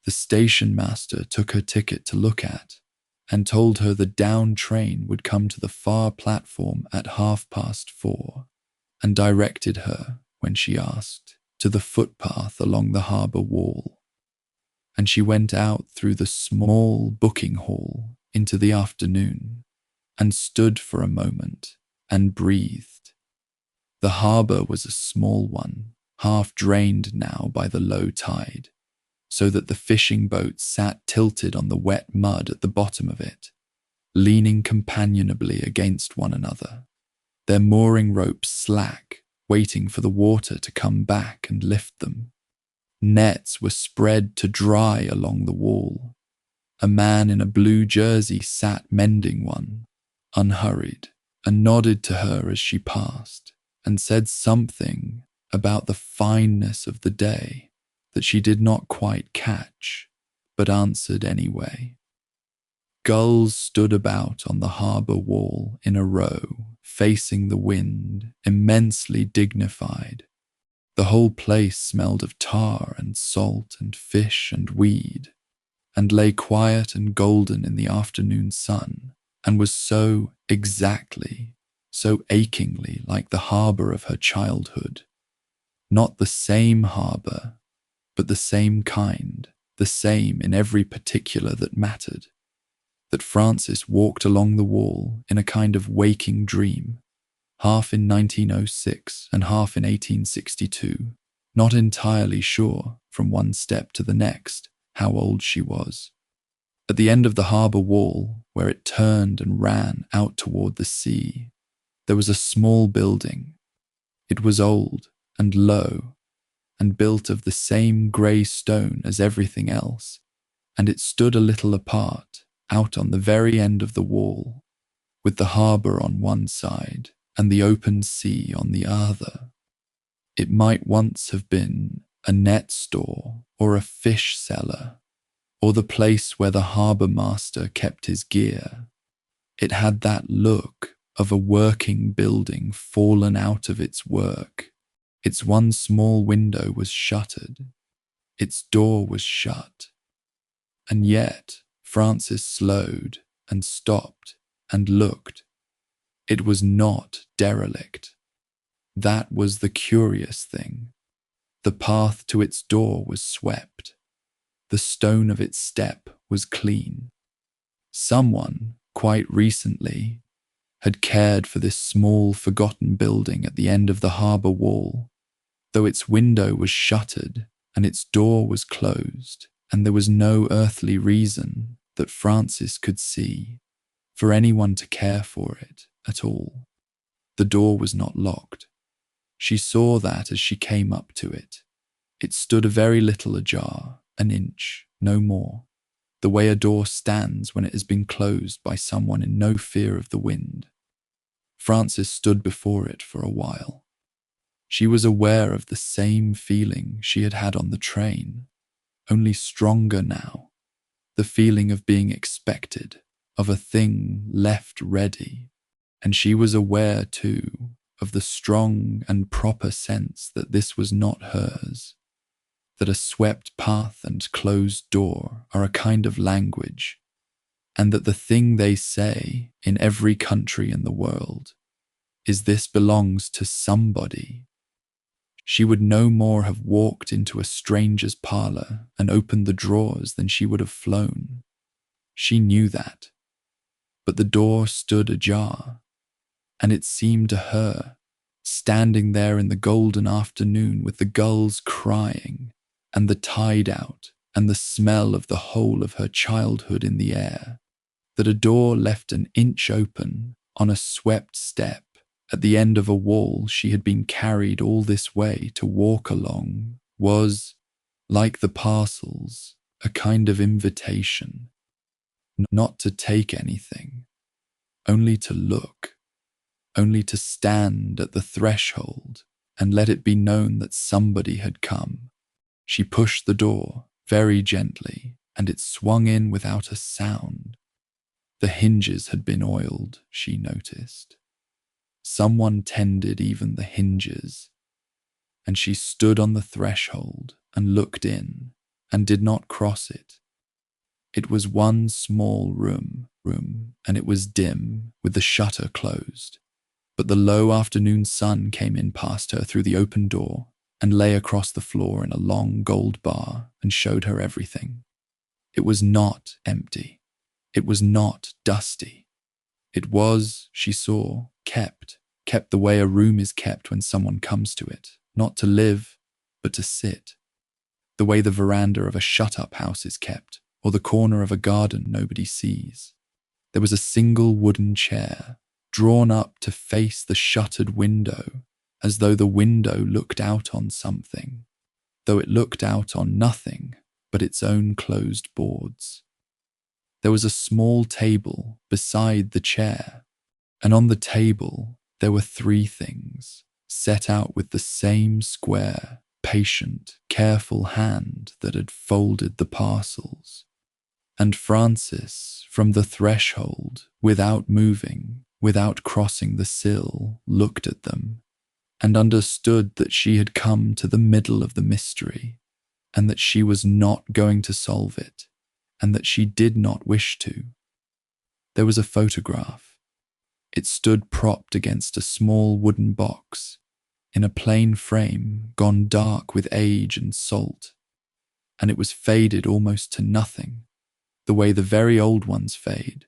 The station master took her ticket to look at and told her the down train would come to the far platform at 4:30, and directed her, when she asked, to the footpath along the harbour wall. And she went out through the small booking hall into the afternoon and stood for a moment and breathed. The harbour was a small one, half drained now by the low tide, so that the fishing boats sat tilted on the wet mud at the bottom of it, leaning companionably against one another, their mooring ropes slack, waiting for the water to come back and lift them. Nets were spread to dry along the wall. A man in a blue jersey sat mending one, unhurried, and nodded to her as she passed, and said something about the fineness of the day that she did not quite catch, but answered anyway. Gulls stood about on the harbour wall in a row, facing the wind, immensely dignified. The whole place smelled of tar and salt and fish and weed, and lay quiet and golden in the afternoon sun, and was so exactly, so achingly like the harbour of her childhood. Not the same harbour, but the same kind, the same in every particular that mattered, that Frances walked along the wall in a kind of waking dream, half in 1906 and half in 1862, not entirely sure, from one step to the next, how old she was. At the end of the harbour wall, where it turned and ran out toward the sea, there was a small building. It was old and low, and built of the same grey stone as everything else, and it stood a little apart, out on the very end of the wall, with the harbour on one side and the open sea on the other. It might once have been a net store or a fish cellar, or the place where the harbour master kept his gear. It had that look of a working building fallen out of its work. Its one small window was shuttered. Its door was shut. And yet Frances slowed and stopped and looked. It was not derelict. That was the curious thing. The path to its door was swept. The stone of its step was clean. Someone, quite recently, had cared for this small forgotten building at the end of the harbour wall, though its window was shuttered and its door was closed, and there was no earthly reason that Frances could see for anyone to care for it at all. The door was not locked. She saw that as she came up to it. It stood a very little ajar, an inch, no more, the way a door stands when it has been closed by someone in no fear of the wind. Frances stood before it for a while. She was aware of the same feeling she had had on the train, only stronger now, the feeling of being expected, of a thing left ready, and she was aware, too, of the strong and proper sense that this was not hers, that a swept path and closed door are a kind of language, and that the thing they say in every country in the world is this belongs to somebody. She would no more have walked into a stranger's parlour and opened the drawers than she would have flown. She knew that. But the door stood ajar, and it seemed to her, standing there in the golden afternoon with the gulls crying and the tide out and the smell of the whole of her childhood in the air, that a door left an inch open on a swept step at the end of a wall she had been carried all this way to walk along was, like the parcels, a kind of invitation, not to take anything, only to look, only to stand at the threshold and let it be known that somebody had come. She pushed the door very gently, and it swung in without a sound. The hinges had been oiled, she noticed. Someone tended even the hinges, and she stood on the threshold and looked in and did not cross it. It was one small room, and it was dim with the shutter closed, but the low afternoon sun came in past her through the open door and lay across the floor in a long gold bar and showed her everything. It was not empty. It was not dusty. It was, she saw, kept the way a room is kept when someone comes to it, not to live, but to sit. The way the veranda of a shut-up house is kept, or the corner of a garden nobody sees. There was a single wooden chair, drawn up to face the shuttered window, as though the window looked out on something, though it looked out on nothing but its own closed boards. There was a small table beside the chair, and on the table there were three things, set out with the same square, patient, careful hand that had folded the parcels. And Frances, from the threshold, without moving, without crossing the sill, looked at them, and understood that she had come to the middle of the mystery, and that she was not going to solve it, and that she did not wish to. There was a photograph. It stood propped against a small wooden box, in a plain frame gone dark with age and salt, and it was faded almost to nothing, the way the very old ones fade.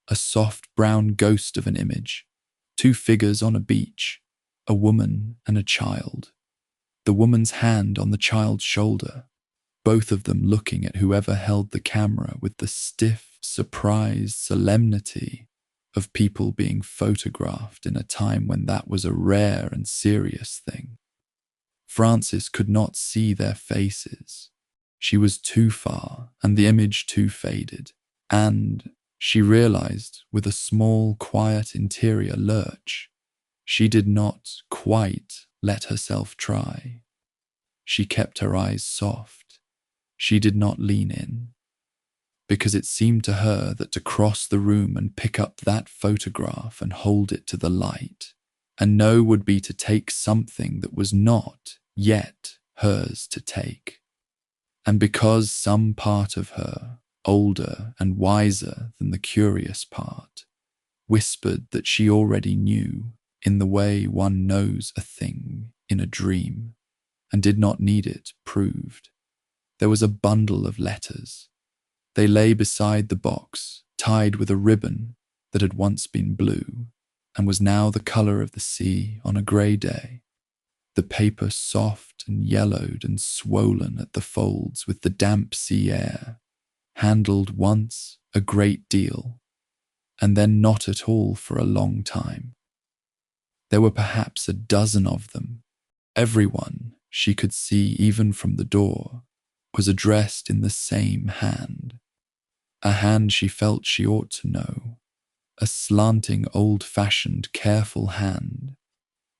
A soft brown ghost of an image, two figures on a beach, a woman and a child. The woman's hand on the child's shoulder, both of them looking at whoever held the camera with the stiff, surprised solemnity of people being photographed in a time when that was a rare and serious thing. Frances could not see their faces. She was too far, and the image too faded, and, she realized with a small, quiet interior lurch, she did not quite let herself try. She kept her eyes soft. She did not lean in, because it seemed to her that to cross the room and pick up that photograph and hold it to the light, and know would be to take something that was not yet hers to take. And because some part of her, older and wiser than the curious part, whispered that she already knew in the way one knows a thing in a dream, and did not need it proved. There was a bundle of letters. They lay beside the box, tied with a ribbon that had once been blue, and was now the colour of the sea on a grey day. The paper soft and yellowed and swollen at the folds with the damp sea air, handled once a great deal, and then not at all for a long time. There were perhaps a dozen of them. Everyone, she could see even from the door, was addressed in the same hand, a hand she felt she ought to know, a slanting, old-fashioned, careful hand,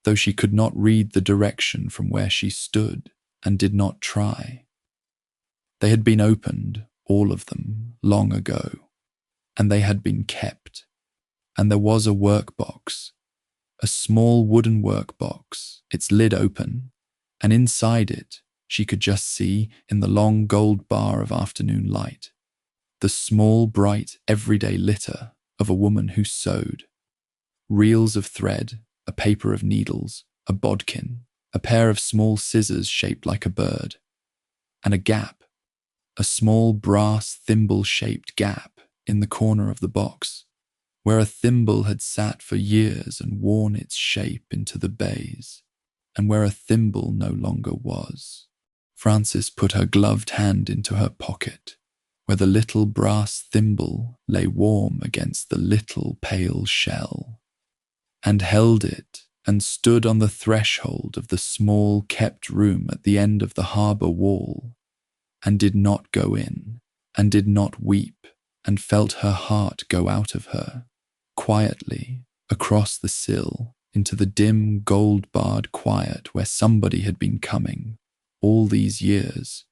though she could not read the direction from where she stood and did not try. They had been opened, all of them, long ago, and they had been kept, and there was a workbox, a small wooden workbox, its lid open, and inside it she could just see, in the long gold bar of afternoon light, the small, bright, everyday litter of a woman who sewed. Reels of thread, a paper of needles, a bodkin, a pair of small scissors shaped like a bird, and a gap, a small brass thimble-shaped gap in the corner of the box, where a thimble had sat for years and worn its shape into the baize, and where a thimble no longer was. Frances put her gloved hand into her pocket, where the little brass thimble lay warm against the little pale shell, and held it and stood on the threshold of the small kept room at the end of the harbour wall, and did not go in, and did not weep, and felt her heart go out of her, quietly, across the sill, into the dim gold-barred quiet where somebody had been coming, all these years,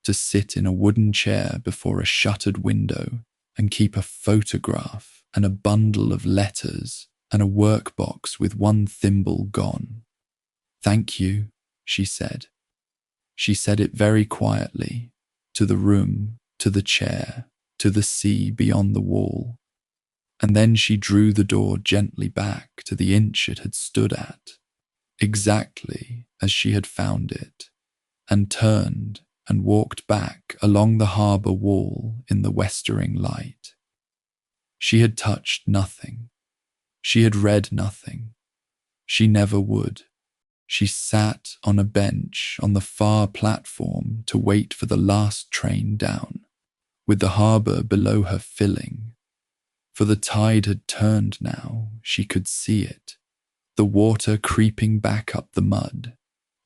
to sit in a wooden chair before a shuttered window and keep a photograph and a bundle of letters and a workbox with one thimble gone. "Thank you," she said. She said it very quietly, to the room, to the chair, to the sea beyond the wall. And then she drew the door gently back to the inch it had stood at, exactly as she had found it, and turned and walked back along the harbour wall in the westering light. She had touched nothing. She had read nothing. She never would. She sat on a bench on the far platform to wait for the last train down, with the harbour below her filling. For the tide had turned now, she could see it, the water creeping back up the mud,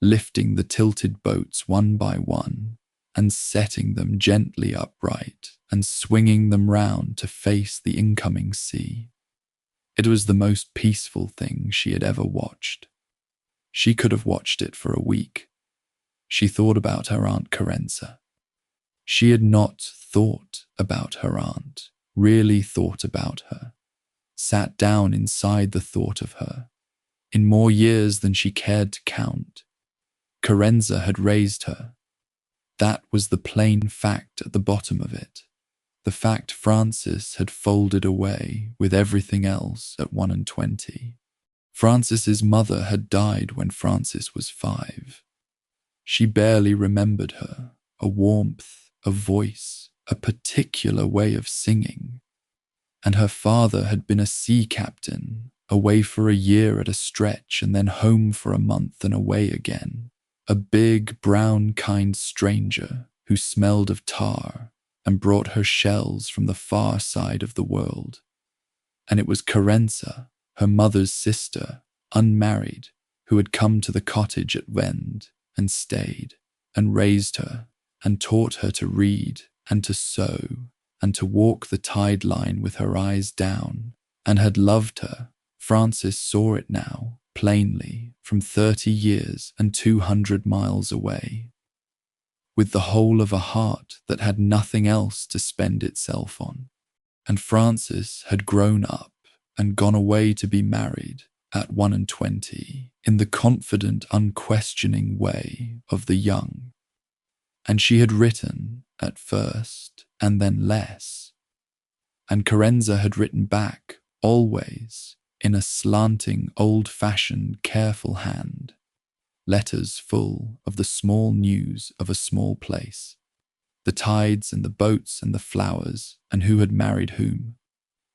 lifting the tilted boats one by one, and setting them gently upright and swinging them round to face the incoming sea. It was the most peaceful thing she had ever watched. She could have watched it for a week. She thought about her Aunt Carenza. She had not thought about her aunt, really thought about her, sat down inside the thought of her, in more years than she cared to count. Carenza had raised her. That was the plain fact at the bottom of it. The fact Frances had folded away with everything else at 21. Frances's mother had died when Frances was 5. She barely remembered her, a warmth, a voice, a particular way of singing. And her father had been a sea captain, away for a year at a stretch and then home for a month and away again. A big, brown, kind stranger who smelled of tar and brought her shells from the far side of the world. And it was Carenza, her mother's sister, unmarried, who had come to the cottage at Wend and stayed and raised her and taught her to read and to sew and to walk the tide line with her eyes down, and had loved her. Frances saw it now, plainly, from 30 years and 200 miles away, with the whole of a heart that had nothing else to spend itself on. And Frances had grown up and gone away to be married at 21 in the confident, unquestioning way of the young. And she had written at first and then less. And Carenza had written back, always, in a slanting, old-fashioned, careful hand, letters full of the small news of a small place, the tides and the boats and the flowers and who had married whom.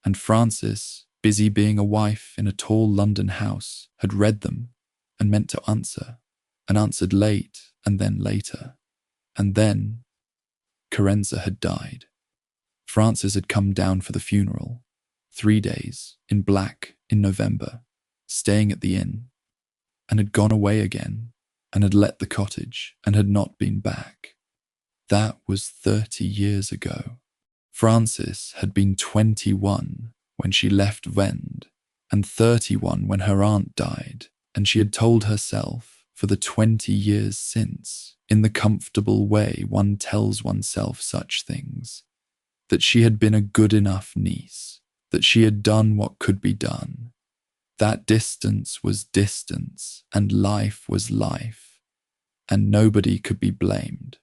And Frances, busy being a wife in a tall London house, had read them and meant to answer, and answered late and then later. And then Carenza had died. Frances had come down for the funeral, 3 days, in black, in November, staying at the inn, and had gone away again, and had let the cottage, and had not been back. That was 30 years ago. Frances had been 21 when she left Wend, and 31 when her aunt died, and she had told herself, for the 20 years since, in the comfortable way one tells oneself such things, that she had been a good enough niece, that she had done what could be done. That distance was distance, and life was life, and nobody could be blamed.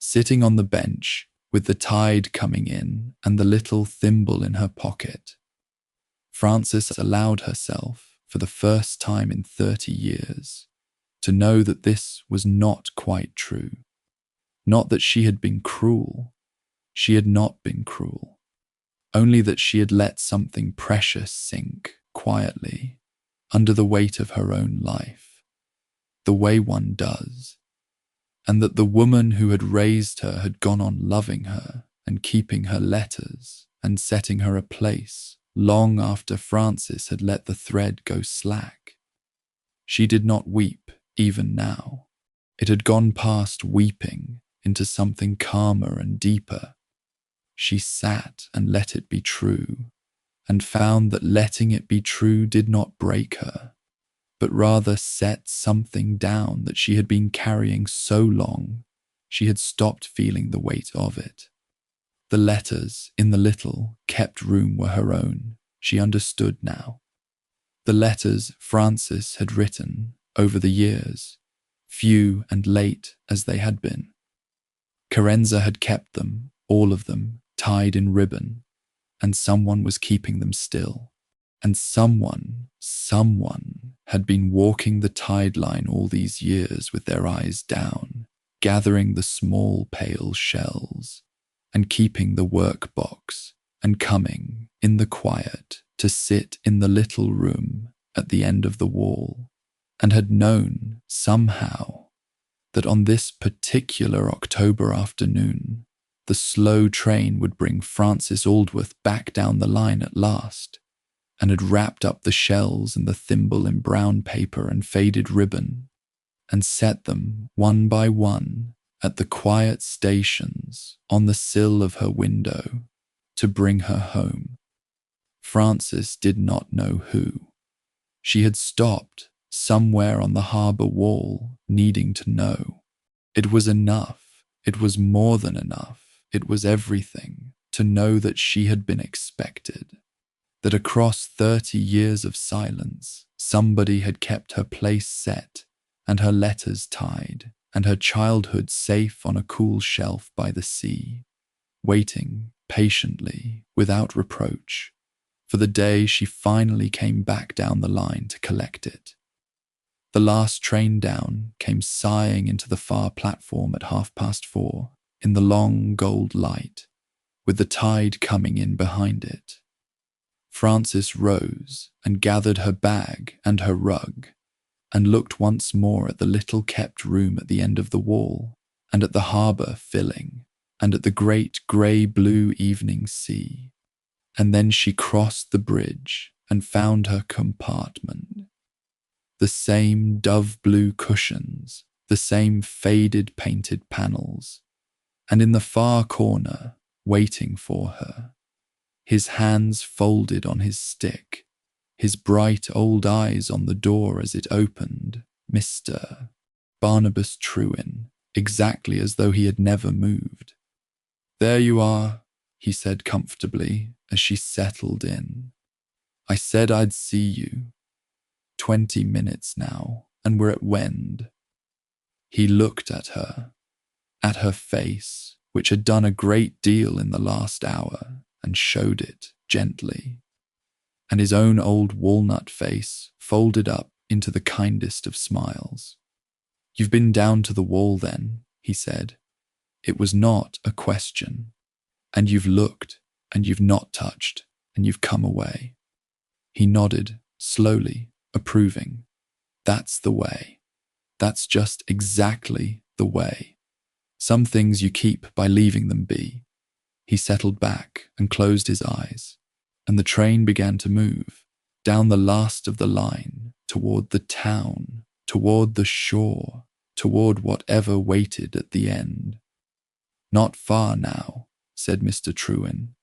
Sitting on the bench, with the tide coming in and the little thimble in her pocket, Frances allowed herself, for the first time in 30 years, to know that this was not quite true. Not that she had been cruel. She had not been cruel. Only that she had let something precious sink quietly under the weight of her own life, the way one does. and that the woman who had raised her had gone on loving her and keeping her letters and setting her a place long after Frances had let the thread go slack. She did not weep even now. It had gone past weeping into something calmer and deeper. She sat and let it be true, and found that letting it be true did not break her, but rather set something down that she had been carrying so long she had stopped feeling the weight of it. The letters in the little kept room were her own, she understood now. The letters Frances had written over the years, few and late as they had been. Carenza had kept them, all of them, tied in ribbon, and someone was keeping them still. And someone had been walking the tide line all these years with their eyes down, gathering the small pale shells, and keeping the workbox, and coming, in the quiet, to sit in the little room at the end of the wall, and had known, somehow, that on this particular October afternoon, the slow train would bring Frances Aldworth back down the line at last, and had wrapped up the shells and the thimble in brown paper and faded ribbon, and set them, one by one, at the quiet stations on the sill of her window to bring her home. Frances did not know who. She had stopped somewhere on the harbour wall, needing to know. It was enough. It was more than enough. It was everything to know that she had been expected, that across 30 years of silence, somebody had kept her place set and her letters tied and her childhood safe on a cool shelf by the sea, waiting patiently, without reproach, for the day she finally came back down the line to collect it. The last train down came sighing into the far platform at 4:30 in the long gold light, with the tide coming in behind it. Frances rose and gathered her bag and her rug, and looked once more at the little kept room at the end of the wall, and at the harbour filling, and at the great grey-blue evening sea. And then she crossed the bridge and found her compartment. The same dove-blue cushions, the same faded painted panels, and in the far corner, waiting for her, his hands folded on his stick, his bright old eyes on the door as it opened, Mr. Barnabas Trewin, exactly as though he had never moved. "There you are," he said comfortably as she settled in. "I said I'd see you. 20 minutes now, and we're at Wend." He looked at her face, which had done a great deal in the last hour, and showed it gently, and his own old walnut face folded up into the kindest of smiles. "You've been down to the wall then," he said. "It was not a question. And you've looked, and you've not touched, and you've come away." He nodded, slowly, approving. "That's the way. That's just exactly the way. Some things you keep by leaving them be." He settled back and closed his eyes, and the train began to move, down the last of the line, toward the town, toward the shore, toward whatever waited at the end. "Not far now," said Mr. Trewin.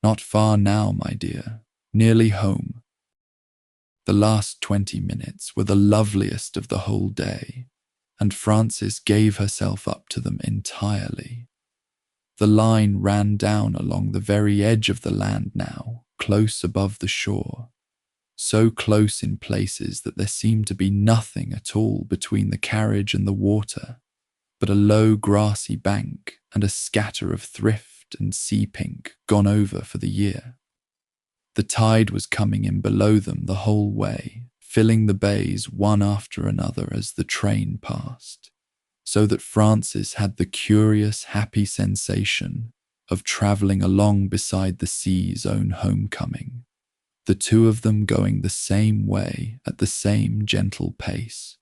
"Not far now, my dear. Nearly home." The last 20 minutes were the loveliest of the whole day, and Frances gave herself up to them entirely. The line ran down along the very edge of the land now, close above the shore, so close in places that there seemed to be nothing at all between the carriage and the water, but a low grassy bank and a scatter of thrift and sea pink gone over for the year. The tide was coming in below them the whole way, filling the bays one after another as the train passed, so that Frances had the curious, happy sensation of travelling along beside the sea's own homecoming, the two of them going the same way at the same gentle pace.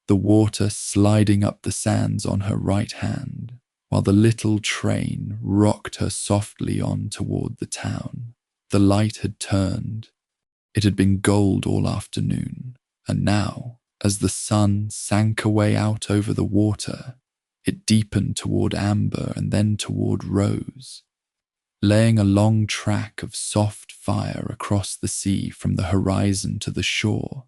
the water sliding up the sands on her right hand, while the little train rocked her softly on toward the town. The light had turned. It had been gold all afternoon, and now, as the sun sank away out over the water, it deepened toward amber and then toward rose, laying a long track of soft fire across the sea from the horizon to the shore,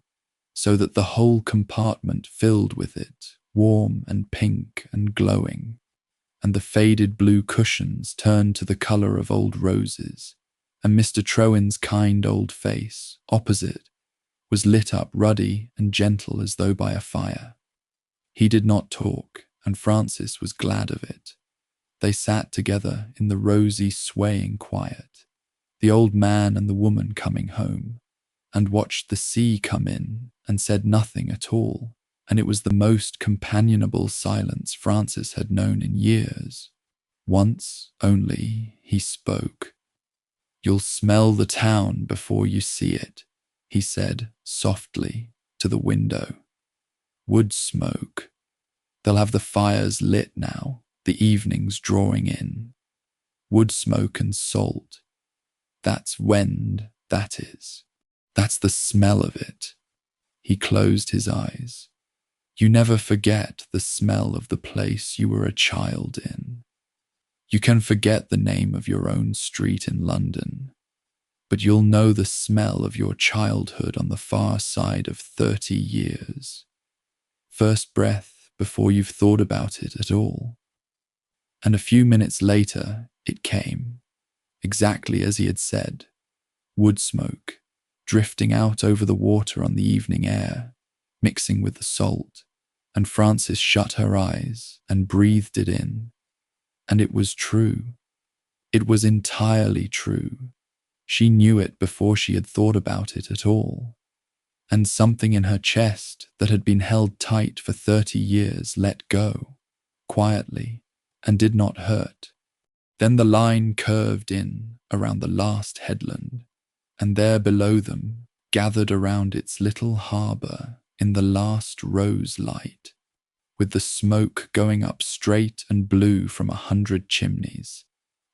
so that the whole compartment filled with it, warm and pink and glowing, and the faded blue cushions turned to the colour of old roses, and Mr. Trowan's kind old face, opposite, was lit up ruddy and gentle as though by a fire. He did not talk, and Frances was glad of it. They sat together in the rosy, swaying quiet, the old man and the woman coming home, and watched the sea come in and said nothing at all, and it was the most companionable silence Frances had known in years. Once only he spoke. "You'll smell the town before you see it," he said softly to the window. "Wood smoke. They'll have the fires lit now, the evenings drawing in. Wood smoke and salt. That's Wend, that is. That's the smell of it." He closed his eyes. "You never forget the smell of the place you were a child in. You can forget the name of your own street in London, but you'll know the smell of your childhood on the far side of 30 years. First breath before you've thought about it at all." And a few minutes later it came, exactly as he had said, wood smoke, drifting out over the water on the evening air, mixing with the salt, and Frances shut her eyes and breathed it in. And it was true. It was entirely true. She knew it before she had thought about it at all. And something in her chest that had been held tight for 30 years let go, quietly, and did not hurt. Then the line curved in around the last headland, and there below them, gathered around its little harbour in the last rose light, with the smoke going up straight and blue from 100 chimneys,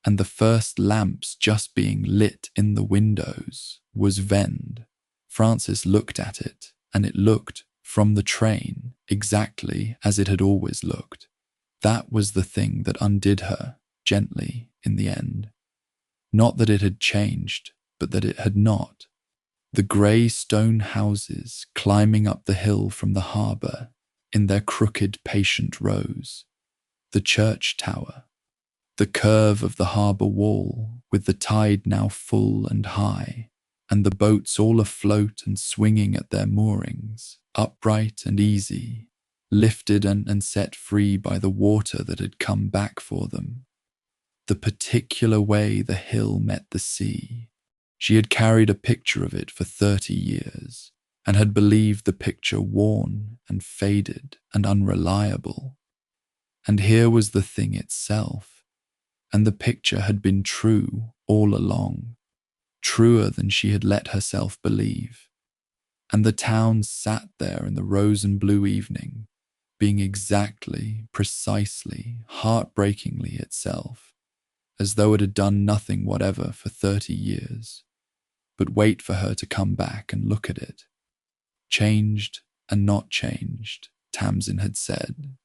and the first lamps just being lit in the windows, was Wend. Frances looked at it, and it looked, from the train, exactly as it had always looked. That was the thing that undid her, gently, in the end. Not that it had changed, but that it had not. The grey stone houses climbing up the hill from the harbour, in their crooked, patient rows, the church tower, the curve of the harbour wall, with the tide now full and high, and the boats all afloat and swinging at their moorings, upright and easy, lifted and set free by the water that had come back for them. The particular way the hill met the sea. She had carried a picture of it for 30 years, and had believed the picture worn and faded and unreliable. And here was the thing itself, and the picture had been true all along, truer than she had let herself believe. And the town sat there in the rose and blue evening, being exactly, precisely, heartbreakingly itself, as though it had done nothing whatever for 30 years, but wait for her to come back and look at it. Changed and not changed, Tamsin had said.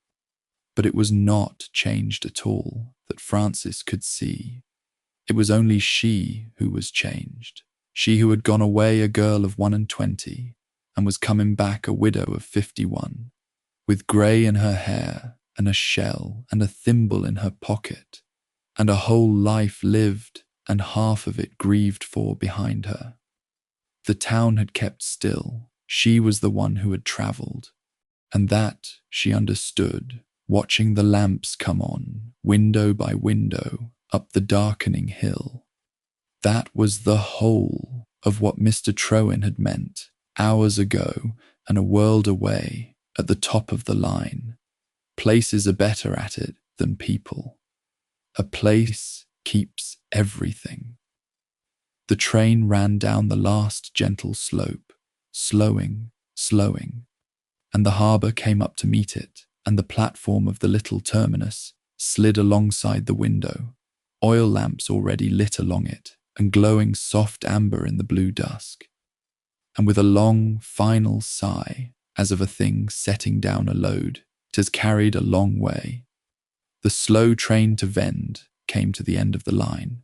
But it was not changed at all, that Frances could see. It was only she who was changed, she who had gone away a girl of 21 and was coming back a widow of 51, with grey in her hair and a shell and a thimble in her pocket, and a whole life lived and half of it grieved for behind her. The town had kept still. She was the one who had travelled, and that she understood, watching the lamps come on, window by window, up the darkening hill. That was the whole of what Mr. Trowan had meant, hours ago and a world away, at the top of the line. Places are better at it than people. A place keeps everything. The train ran down the last gentle slope, slowing, and the harbour came up to meet it, and the platform of the little terminus slid alongside the window, oil lamps already lit along it and glowing soft amber in the blue dusk. And with a long, final sigh, as of a thing setting down a load it has carried a long way, the slow train to Wend came to the end of the line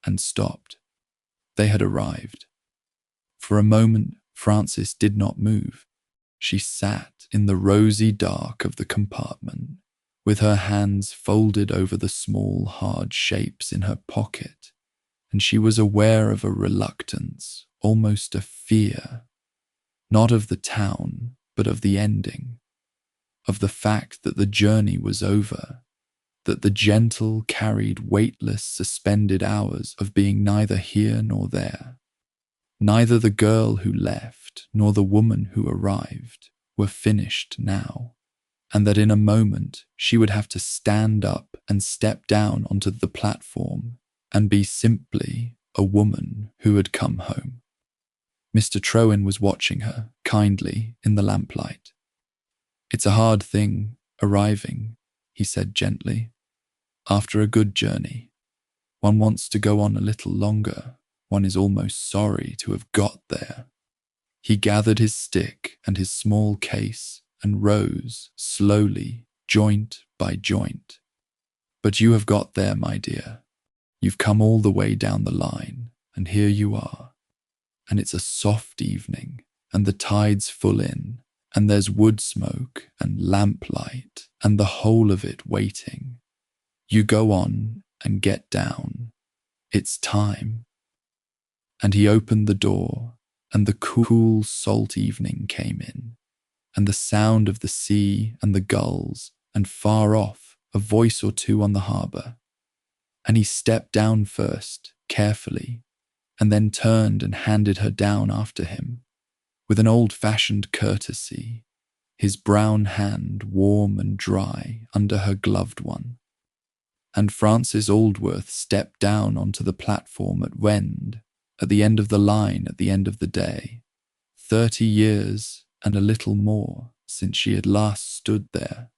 and stopped. They had arrived. For a moment, Frances did not move. She sat in the rosy dark of the compartment, with her hands folded over the small, hard shapes in her pocket, and she was aware of a reluctance, almost a fear, not of the town, but of the ending, of the fact that the journey was over, that the gentle, carried, weightless, suspended hours of being neither here nor there, neither the girl who left nor the woman who arrived, were finished now, and that in a moment she would have to stand up and step down onto the platform and be simply a woman who had come home. Mr. Trowin was watching her, kindly, in the lamplight. "It's a hard thing, arriving," he said gently. "After a good journey, one wants to go on a little longer. One is almost sorry to have got there." He gathered his stick and his small case and rose slowly, joint by joint. "But you have got there, my dear. You've come all the way down the line, and here you are. And it's a soft evening, and the tide's full in, and there's wood smoke and lamplight, and the whole of it waiting. You go on and get down. It's time." And he opened the door, and the cool, salt evening came in, and the sound of the sea and the gulls, and far off, a voice or two on the harbour. And he stepped down first, carefully, and then turned and handed her down after him, with an old-fashioned courtesy, his brown hand warm and dry under her gloved one. And Frances Aldworth stepped down onto the platform at Wend, at the end of the line at the end of the day, 30 years and a little more since she had last stood there,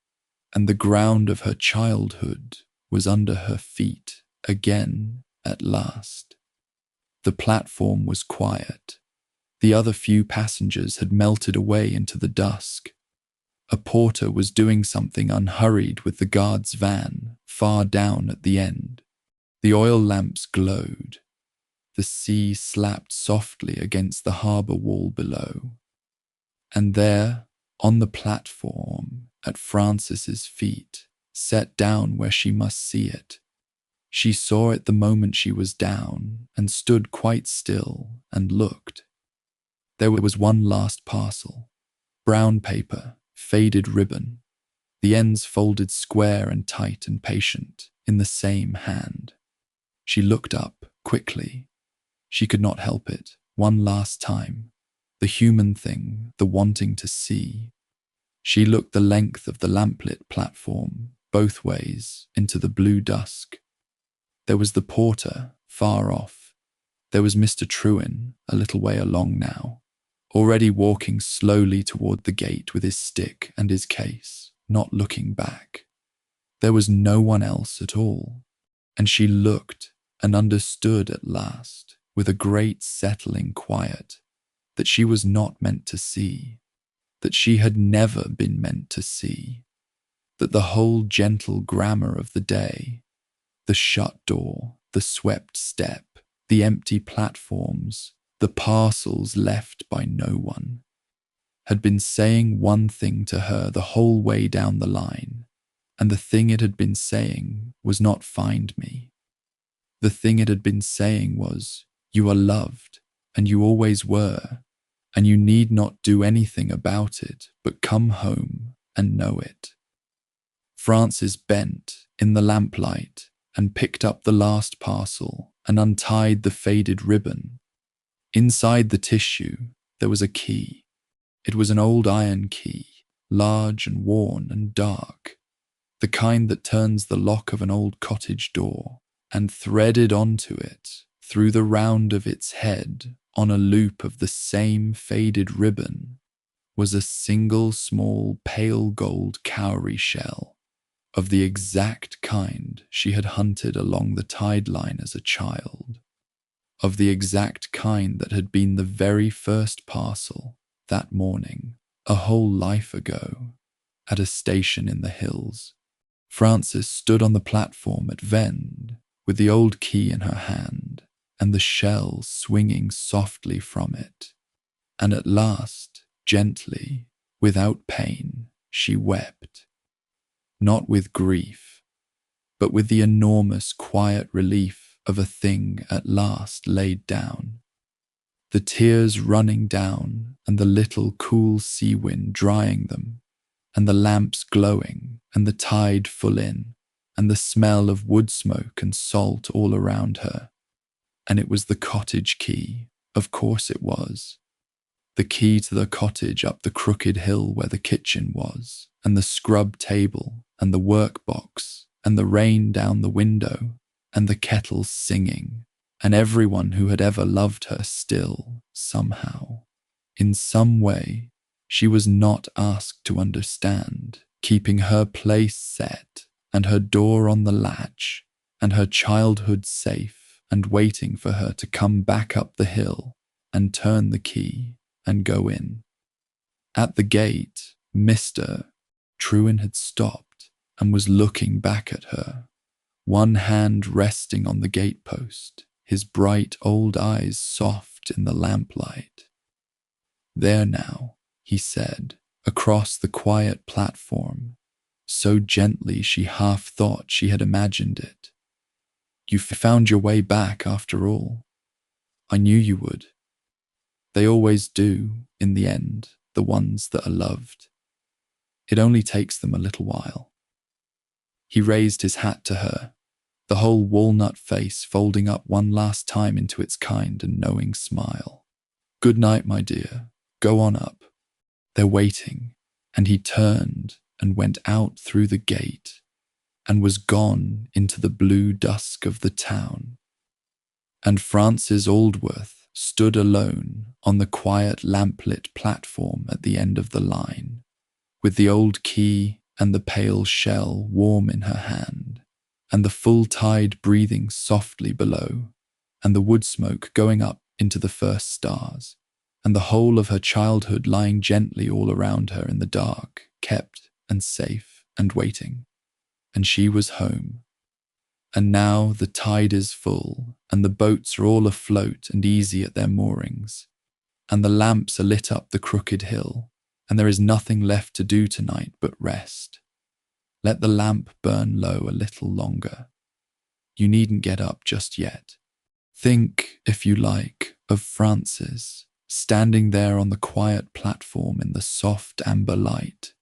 and the ground of her childhood was under her feet again at last. The platform was quiet. The other few passengers had melted away into the dusk. A porter was doing something unhurried with the guard's van far down at the end. The oil lamps glowed. The sea slapped softly against the harbour wall below. And there, on the platform, at Frances's feet, set down where she must see it, she saw it the moment she was down, and stood quite still and looked. There was one last parcel, brown paper, faded ribbon, the ends folded square and tight and patient, in the same hand. She looked up, quickly. She could not help it, one last time. The human thing, the wanting to see. She looked the length of the lamplit platform, both ways, into the blue dusk. There was the porter, far off. There was Mr. Trowin, a little way along now, already walking slowly toward the gate with his stick and his case, not looking back. There was no one else at all, and she looked and understood at last, with a great settling quiet, that she was not meant to see, that she had never been meant to see, that the whole gentle grammar of the day, the shut door, the swept step, the empty platforms, the parcels left by no one, had been saying one thing to her the whole way down the line, and the thing it had been saying was not "find me." The thing it had been saying was, "You are loved, and you always were, and you need not do anything about it but come home and know it." Frances bent in the lamplight and picked up the last parcel and untied the faded ribbon. Inside the tissue there was a key. It was an old iron key, large and worn and dark, the kind that turns the lock of an old cottage door, and threaded onto it, through the round of its head, on a loop of the same faded ribbon, was a single small pale gold cowrie shell of the exact kind she had hunted along the tide line as a child, of the exact kind that had been the very first parcel that morning, a whole life ago, at a station in the hills. Frances stood on the platform at Wend with the old key in her hand and the shell swinging softly from it. And at last, gently, without pain, she wept. Not with grief, but with the enormous quiet relief of a thing at last laid down. The tears running down and the little cool sea wind drying them, and the lamps glowing and the tide full in, and the smell of wood smoke and salt all around her. And it was the cottage key, of course it was. The key to the cottage up the crooked hill where the kitchen was, and the scrub table, and the workbox, and the rain down the window, and the kettles singing, and everyone who had ever loved her still, somehow, in some way, she was not asked to understand, keeping her place set, and her door on the latch, and her childhood safe, and waiting for her to come back up the hill, and turn the key, and go in. At the gate, Mr. Trewin had stopped, and was looking back at her, one hand resting on the gatepost, his bright old eyes soft in the lamplight. "There now," he said, across the quiet platform, so gently she half thought she had imagined it. "You found your way back after all. I knew you would. They always do, in the end, the ones that are loved. It only takes them a little while." He raised his hat to her, the whole walnut face folding up one last time into its kind and knowing smile. "Good night, my dear. Go on up. They're waiting." And he turned and went out through the gate and was gone into the blue dusk of the town. And Frances Aldworth stood alone on the quiet lamplit platform at the end of the line, with the old key and the pale shell warm in her hand, and the full tide breathing softly below, and the wood smoke going up into the first stars, and the whole of her childhood lying gently all around her in the dark, kept and safe and waiting. And she was home. And now the tide is full, and the boats are all afloat and easy at their moorings, and the lamps are lit up the crooked hill, and there is nothing left to do tonight but rest. Let the lamp burn low a little longer. You needn't get up just yet. Think, if you like, of Frances, standing there on the quiet platform in the soft amber light,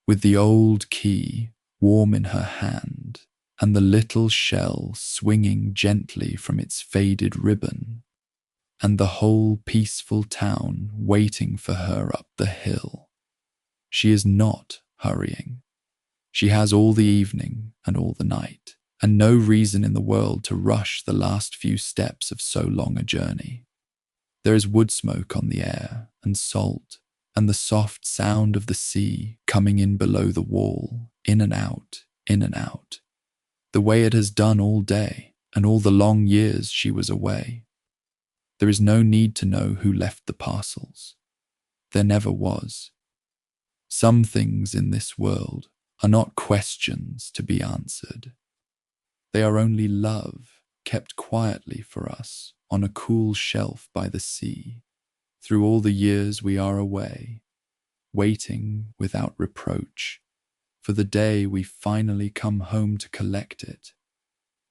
with the old key warm in her hand, and the little shell swinging gently from its faded ribbon, and the whole peaceful town waiting for her up the hill. She is not hurrying. She has all the evening and all the night, and no reason in the world to rush the last few steps of so long a journey. There is wood smoke on the air, and salt, and the soft sound of the sea coming in below the wall, in and out, the way it has done all day and all the long years she was away. There is no need to know who left the parcels. There never was. Some things in this world are not questions to be answered. They are only love kept quietly for us on a cool shelf by the sea, through all the years we are away, waiting without reproach for the day we finally come home to collect it.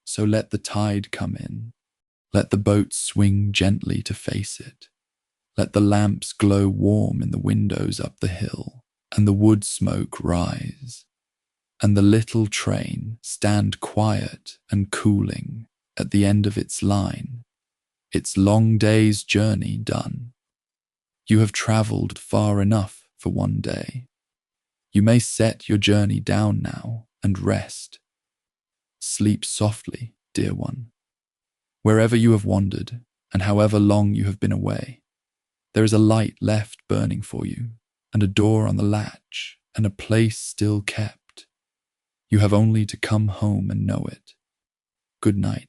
So let the tide come in. Let the boat swing gently to face it. Let the lamps glow warm in the windows up the hill, and the wood smoke rise, and the little train stand quiet and cooling at the end of its line, its long day's journey done. You have travelled far enough for one day. You may set your journey down now and rest. Sleep softly, dear one. Wherever you have wandered, and however long you have been away, there is a light left burning for you, and a door on the latch, and a place still kept. You have only to come home and know it. Good night.